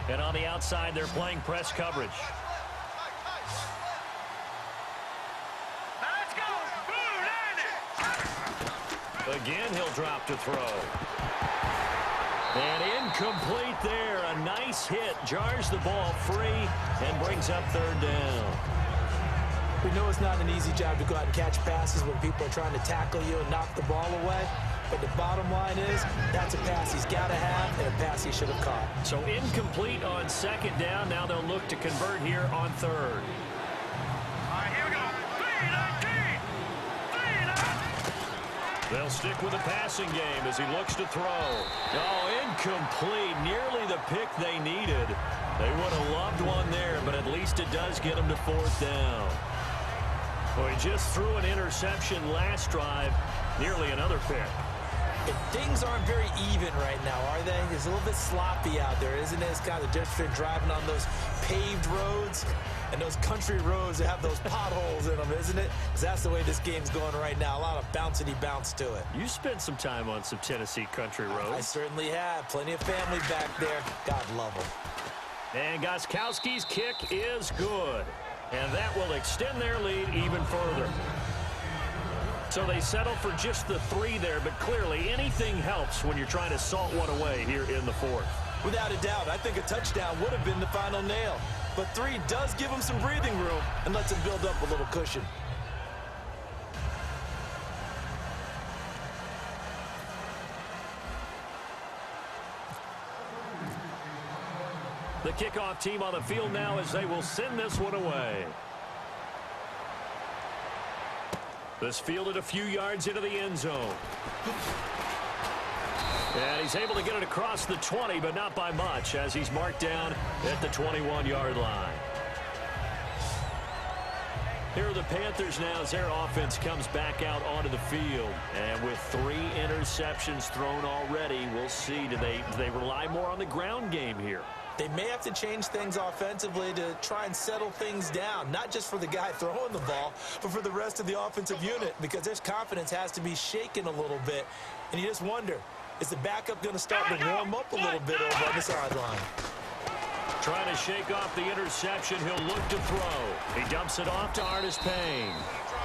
And on the outside, they're playing press coverage. Again, he'll drop to throw. And incomplete there. A nice hit. Jars the ball free and brings up 3rd down. We know it's not an easy job to go out and catch passes when people are trying to tackle you and knock the ball away. But the bottom line is that's a pass he's got to have and a pass he should have caught. So incomplete on 2nd down. Now they'll look to convert here on 3rd. They'll stick with the passing game as he looks to throw. Oh, incomplete. Nearly the pick they needed. They would have loved one there, but at least it does get them to 4th down. Well, he just threw an interception last drive. Nearly another pick. And things aren't very even right now, are they? It's a little bit sloppy out there, isn't it? It's kind of just they're driving on those paved roads and those country roads that have those potholes in them, isn't it? Because that's the way this game's going right now. A lot of bouncy bounce to it. You spent some time on some Tennessee country roads. I certainly have. Plenty of family back there. God love them. And Gostkowski's kick is good. And that will extend their lead even further. So they settle for just the 3 there, but clearly anything helps when you're trying to salt one away here in the 4th. Without a doubt, I think a touchdown would have been the final nail. But 3 does give them some breathing room and lets them build up a little cushion. The kickoff team on the field now as they will send this one away. This fielded a few yards into the end zone. And he's able to get it across the 20, but not by much, as he's marked down at the 21-yard line. Here are the Panthers now as their offense comes back out onto the field. And with 3 interceptions thrown already, we'll see. Do they rely more on the ground game here? They may have to change things offensively to try and settle things down, not just for the guy throwing the ball, but for the rest of the offensive unit, because their confidence has to be shaken a little bit. And you just wonder, is the backup going to start to warm up a little bit over on the sideline? Trying to shake off the interception. He'll look to throw. He dumps it off to Artis Payne.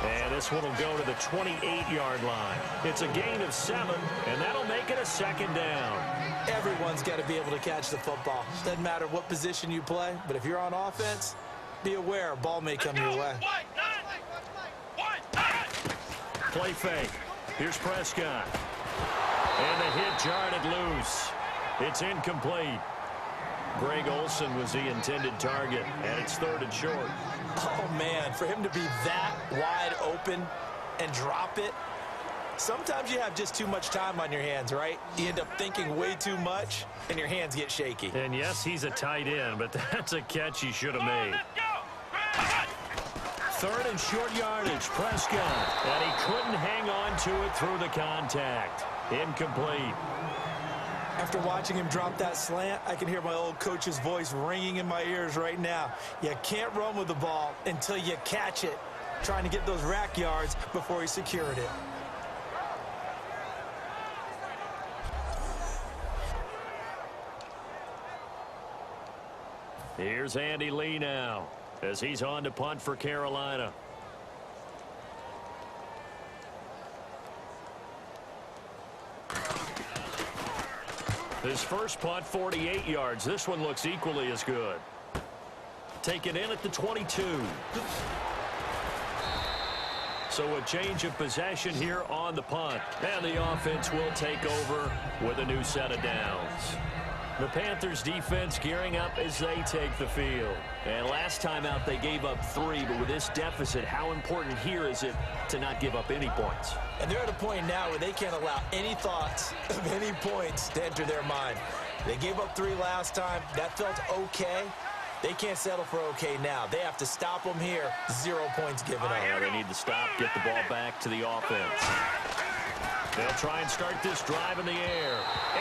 And this one will go to the 28-yard line. It's a gain of 7, and that'll make it a 2nd down. Everyone's got to be able to catch the football. Doesn't matter what position you play, but if you're on offense, be aware, ball may come your way. Play fake. Here's Prescott. And the hit jarred loose. It's incomplete. Greg Olsen was the intended target, and it's 3rd and short. Oh, man, for him to be that wide open and drop it, sometimes you have just too much time on your hands, right? You end up thinking way too much, and your hands get shaky. And, yes, he's a tight end, but that's a catch he should have made. 3rd and short yardage, Prescott. And he couldn't hang on to it through the contact. Incomplete. After watching him drop that slant, I can hear my old coach's voice ringing in my ears right now. You can't run with the ball until you catch it. Trying to get those rack yards before he secured it. Here's Andy Lee now as he's on to punt for Carolina. His first punt, 48 yards. This one looks equally as good. Take it in at the 22. So a change of possession here on the punt. And the offense will take over with a new set of downs. The Panthers defense gearing up as they take the field. And last time out they gave up 3, but with this deficit, how important here is it to not give up any points? And they're at a point now where they can't allow any thoughts of any points to enter their mind. They gave up 3 last time. That felt okay. They can't settle for okay now. They have to stop them here. 0 points given up. Yeah, they need to stop, get the ball back to the offense. They'll try and start this drive in the air.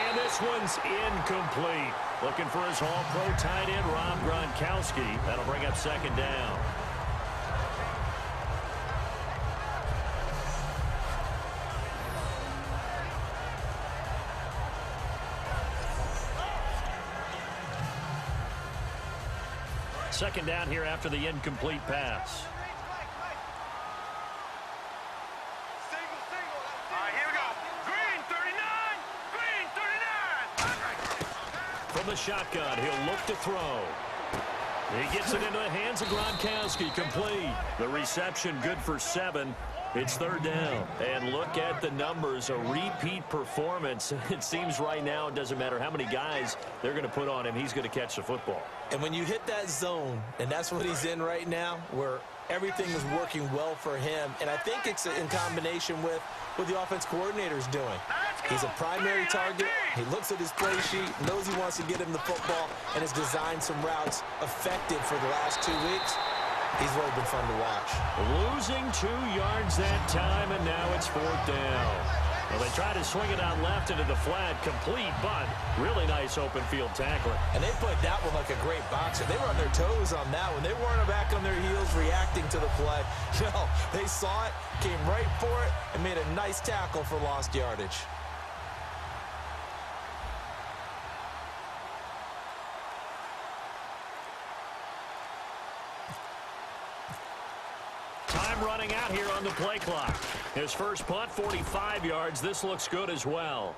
And this one's incomplete. Looking for his All-Pro tight end, Rob Gronkowski. That'll bring up 2nd down. Second down here after the incomplete pass. From the shotgun, he'll look to throw. He gets it into the hands of Gronkowski, complete. The reception good for 7. It's 3rd down. And look at the numbers, a repeat performance. It seems right now it doesn't matter how many guys they're going to put on him, he's going to catch the football. And when you hit that zone, and that's what he's in right now, where everything is working well for him, and I think it's in combination with what the offense coordinator is doing. He's a primary target. He looks at his play sheet, knows he wants to get him the football, and has designed some routes effective for the last 2 weeks. He's really been fun to watch. Losing 2 yards that time, and now it's 4th down. Well, they try to swing it out left into the flat, complete, but really nice open field tackling. And they played that one like a great boxer. They were on their toes on that one. They weren't back on their heels reacting to the play. No, they saw it, came right for it, and made a nice tackle for lost yardage. Time running out here on the play clock. His first punt, 45 yards. This looks good as well.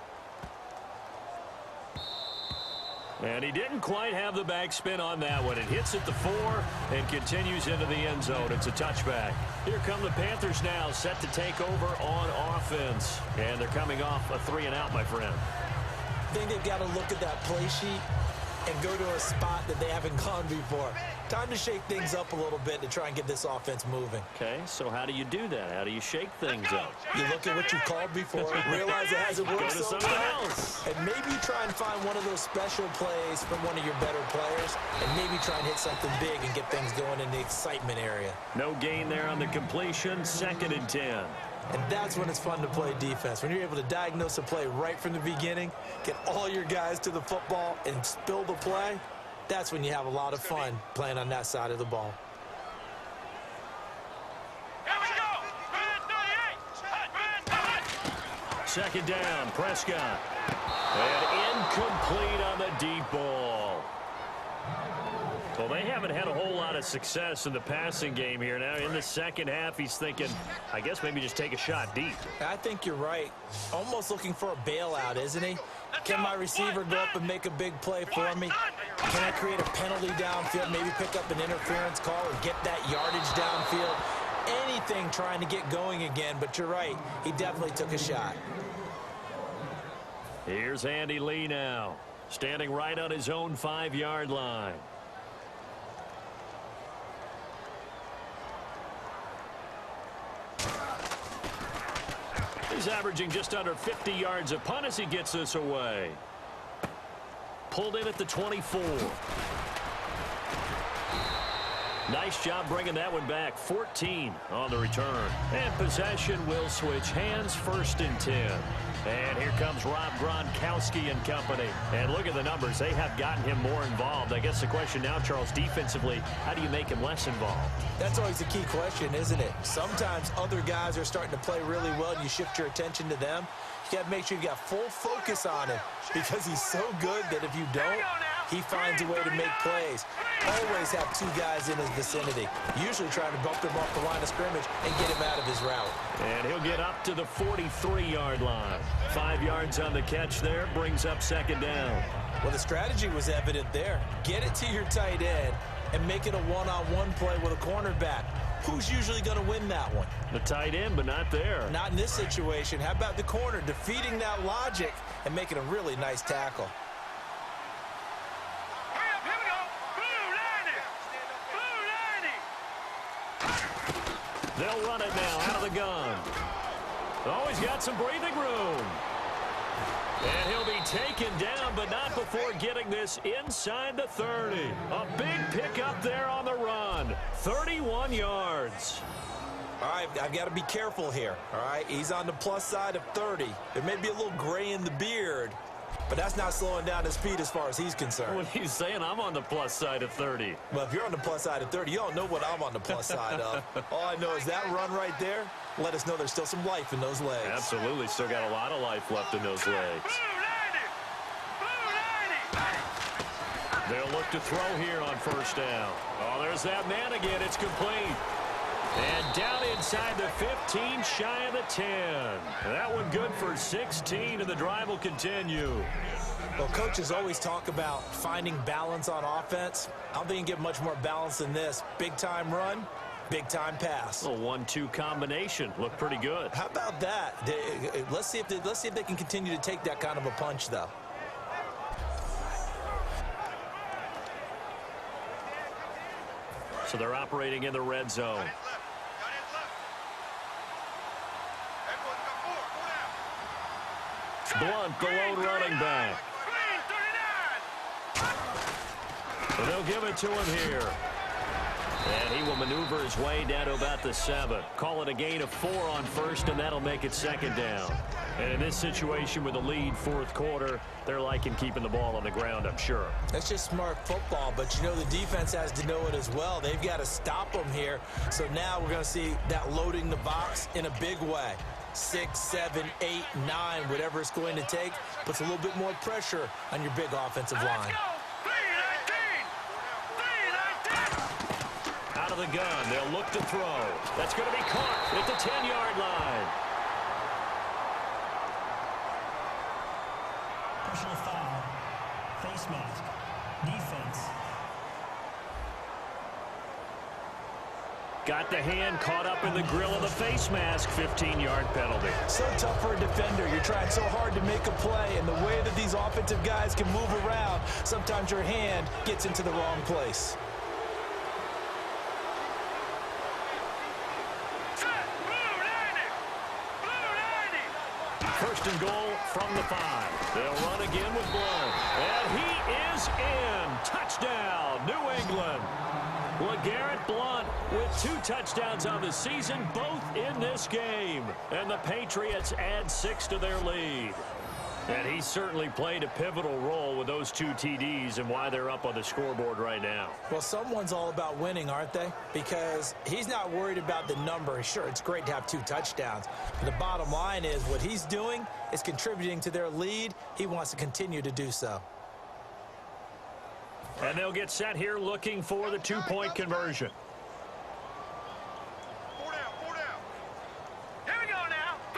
And he didn't quite have the backspin on that one. It hits at the 4 and continues into the end zone. It's a touchback. Here come the Panthers now, set to take over on offense. And they're coming off a 3-and-out, my friend. I think they've got to look at that play sheet and go to a spot that they haven't gone before. Time to shake things up a little bit to try and get this offense moving. Okay, so how do you do that? How do you shake things up? You look at what you called before, realize it hasn't worked Go to so something well, else. and maybe try and find one of those special plays from one of your better players, and maybe try and hit something big and get things going in the excitement area. No gain there on the completion, 2nd and 10. And that's when it's fun to play defense. When you're able to diagnose a play right from the beginning, get all your guys to the football, and spill the play, that's when you have a lot of fun playing on that side of the ball. Second down, Prescott. And incomplete on the deep ball. Well, they haven't had a whole lot of success in the passing game here. Now, in the second half, he's thinking, I guess maybe just take a shot deep. I think you're right. Almost looking for a bailout, isn't he? Can my receiver go up and make a big play for me? Can I create a penalty downfield, maybe pick up an interference call and get that yardage downfield? Anything trying to get going again, but you're right. He definitely took a shot. Here's Andy Lee now, standing right on his own 5-yard line. He's averaging just under 50 yards a punt as he gets this away. Pulled in at the 24. Nice job bringing that one back. 14 on the return. And possession will switch hands, 1st and 10. And here comes Rob Gronkowski and company. And look at the numbers. They have gotten him more involved. I guess the question now, Charles, defensively, how do you make him less involved? That's always the key question, isn't it? Sometimes other guys are starting to play really well, and you shift your attention to them. You got to make sure you got full focus on him because he's so good that if you don't, he finds a way to make plays. Always have 2 guys in his vicinity, usually trying to bump him off the line of scrimmage and get him out of his route. And he'll get up to the 43-yard line. 5 yards on the catch there, brings up 2nd down. Well, the strategy was evident there. Get it to your tight end and make it a one-on-one play with a cornerback. Who's usually going to win that one? The tight end, but not there. Not in this situation. How about the corner defeating that logic and making a really nice tackle? They'll run it now out of the gun. Oh, he's got some breathing room. And he'll be taken down, but not before getting this inside the 30. A big pickup there on the run. 31 yards. All right, I've got to be careful here, all right? He's on the plus side of 30. There may be a little gray in the beard, but that's not slowing down his speed as far as he's concerned. What he's saying, I'm on the plus side of 30. Well, if you're on the plus side of 30, you don't know what I'm on the plus side of. All I know is that run right there, let us know there's still some life in those legs. Absolutely, still got a lot of life left in those legs. They'll look to throw here on 1st down. Oh, there's that man again. It's complete. And down inside the 15, shy of the 10. That one good for 16, and the drive will continue. Well, coaches always talk about finding balance on offense. I don't think you can get much more balance than this. Big-time run, big-time pass. A 1-2 combination. Looked pretty good. How about that? Let's see if they can continue to take that kind of a punch, though. So they're operating in the red zone. Blunt, the lone running back. And they'll give it to him here. And he will maneuver his way down to about the 7. Call it a gain of 4 on 1st, and that'll make it 2nd down. And in this situation with a lead 4th quarter, they're liking keeping the ball on the ground, I'm sure. That's just smart football, but you know the defense has to know it as well. They've got to stop them here. So now we're going to see that loading the box in a big way. 6, 7, 8, 9, whatever it's going to take, puts a little bit more pressure on your big offensive line. Out of the gun, they'll look to throw. That's going to be caught at the 10-yard line. Personal foul. Face mask. Defense. Got the hand caught up in the grill of the face mask. 15-yard penalty. So tough for a defender. You're trying so hard to make a play, and the way that these offensive guys can move around, sometimes your hand gets into the wrong place. First and goal from the 5. They'll run again with Blunt. And he is in. Touchdown, New England. LeGarrette Blunt with 2 touchdowns on the season, both in this game. And the Patriots add 6 to their lead. And he certainly played a pivotal role with those 2 TDs and why they're up on the scoreboard right now. Well, someone's all about winning, aren't they? Because he's not worried about the number. Sure, it's great to have 2 touchdowns. But the bottom line is what he's doing is contributing to their lead. He wants to continue to do so. And they'll get set here looking for the 2-point conversion. 4 down, 4 down. Here we go now. 3-19.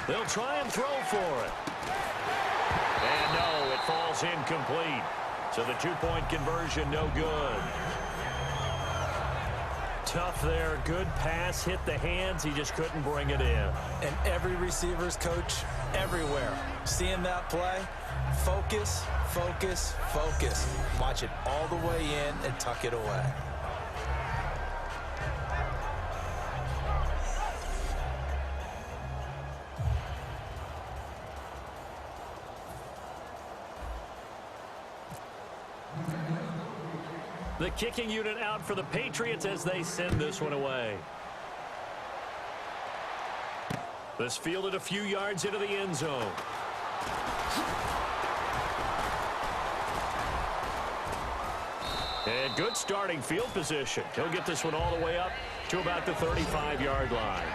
They'll try and throw for it. And no, it falls incomplete. So the two-point conversion, no good. Tough there. Good pass. Hit the hands. He just couldn't bring it in. And every receiver's coach everywhere. Seeing that play, focus, focus, focus. Watch it all the way in and tuck it away. The kicking unit out for the Patriots as they send this one away. This fielded a few yards into the end zone. And good starting field position. He'll get this one all the way up to about the 35-yard line.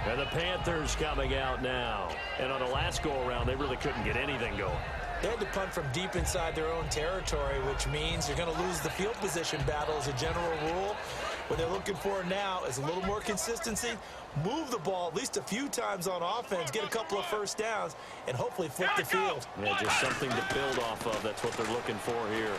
And the Panthers coming out now. And on the last go-around, they really couldn't get anything going. They had to punt from deep inside their own territory, which means you're going to lose the field position battle as a general rule. What they're looking for now is a little more consistency, move the ball at least a few times on offense, get a couple of first downs, and hopefully flip the field. Yeah, just something to build off of. That's what they're looking for here.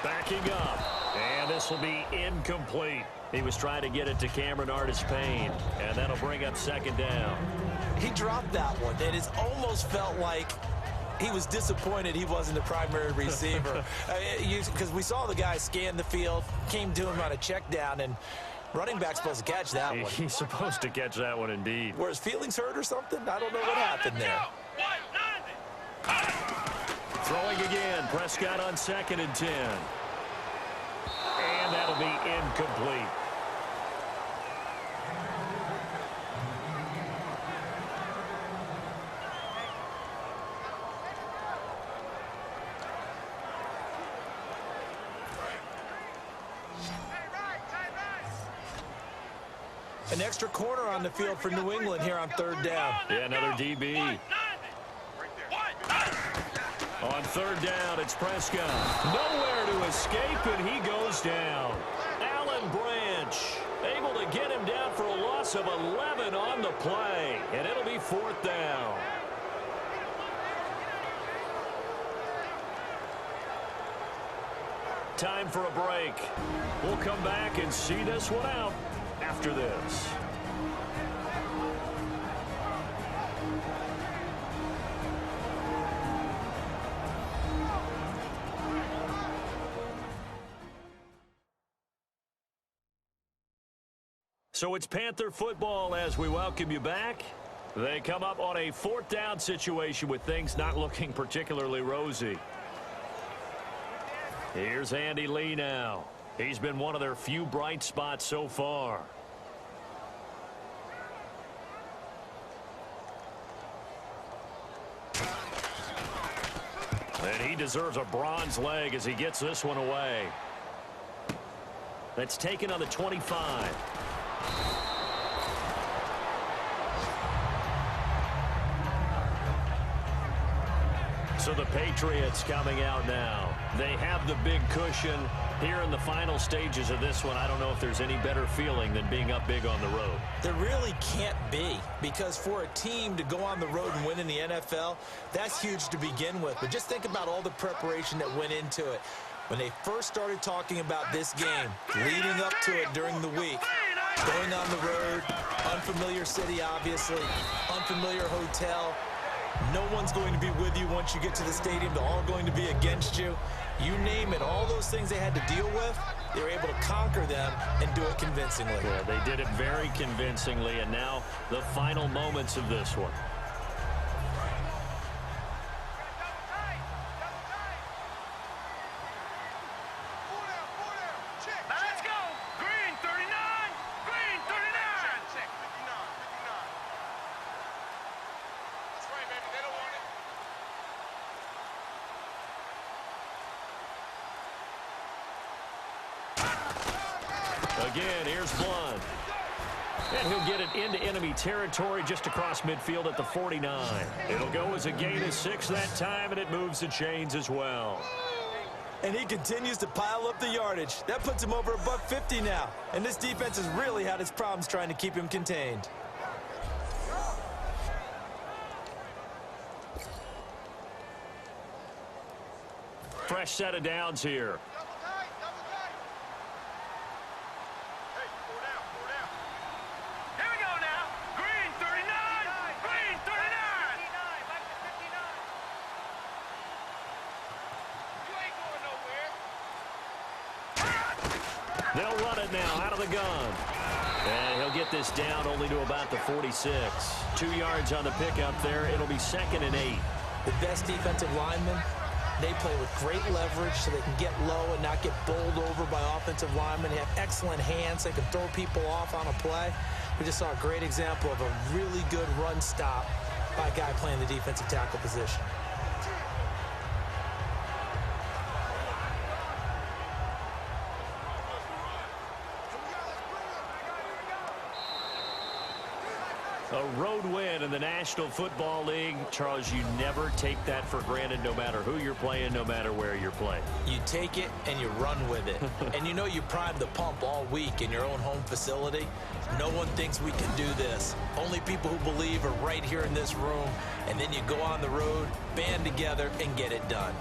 Backing up, and this will be incomplete. He was trying to get it to Cameron Artis-Payne, and that'll bring up second down. He dropped that one. It has almost felt like he was disappointed he wasn't the primary receiver. Because we saw the guy scan the field, came to him on a check down, and running back's supposed to catch that one. He's supposed to catch that one indeed. Were his feelings hurt or something? I don't know what happened there. Throwing again. Prescott on 2nd and 10. And that'll be incomplete. An extra corner on the field for New England here on 3rd down. Yeah, another DB. On 3rd down, it's Prescott. Nowhere to escape, and he goes down. Alan Branch able to get him down for a loss of 11 on the play, and it'll be 4th down. Time for a break. We'll come back and see this one out after this. So it's Panther football as we welcome you back. They come up on a 4th down situation with things not looking particularly rosy. Here's Andy Lee now. He's been one of their few bright spots so far. And he deserves a bronze leg as he gets this one away. That's taken on the 25. So the Patriots coming out now. They have the big cushion here in the final stages of this one. I don't know if there's any better feeling than being up big on the road. There really can't be, because for a team to go on the road and win in the NFL, that's huge to begin with. But just think about all the preparation that went into it. When they first started talking about this game, leading up to it during the week, going on the road, unfamiliar city obviously, unfamiliar hotel, no one's going to be with you once you get to the stadium. They're all going to be against you. You name it, all those things they had to deal with, they were able to conquer them and do it convincingly. Yeah, they did it very convincingly, and now the final moments of this one. Let's go. Green 39. Green 39. Check 59. 59. That's right, baby. They don't want it. Again, here's Blunt. And he'll get it into enemy territory just across midfield at the 49. It'll go as a gain of 6 that time, and it moves the chains as well. And he continues to pile up the yardage. That puts him over $150 now. And this defense has really had its problems trying to keep him contained. Fresh set of downs here. Here we go now. Green 39. Green 39. You ain't going nowhere. They'll run it now out of the gun. And he'll get this down only to about the 46. 2 yards on the pickup there. It'll be 2nd and 8. The best defensive linemen, they play with great leverage so they can get low and not get bowled over by offensive linemen. They have excellent hands. They can throw people off on a play. We just saw a great example of a really good run stop by a guy playing the defensive tackle position. A road win in the National Football League. Charles, you never take that for granted no matter who you're playing, no matter where you're playing. You take it and you run with it. And you know you prime the pump all week in your own home facility. No one thinks we can do this. Only people who believe are right here in this room. And then you go on the road, band together, and get it done.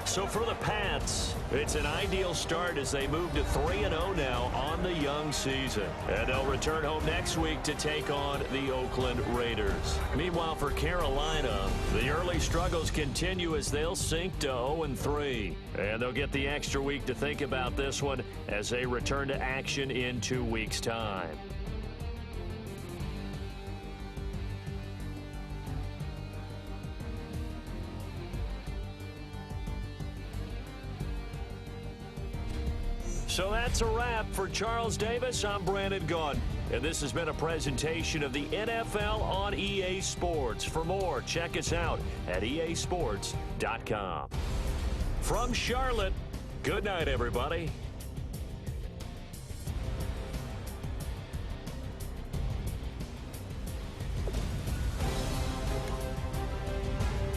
So for the Pats, it's an ideal start as they move to 3-0 now on the young season. And they'll return home next week to take on the Oakland Raiders. Meanwhile, for Carolina, the early struggles continue as they'll sink to 0-3. And they'll get the extra week to think about this one as they return to action in 2 weeks' time. So that's a wrap. For Charles Davis, I'm Brandon Gaudin. And this has been a presentation of the NFL on EA Sports. For more, check us out at easports.com. From Charlotte, good night, everybody.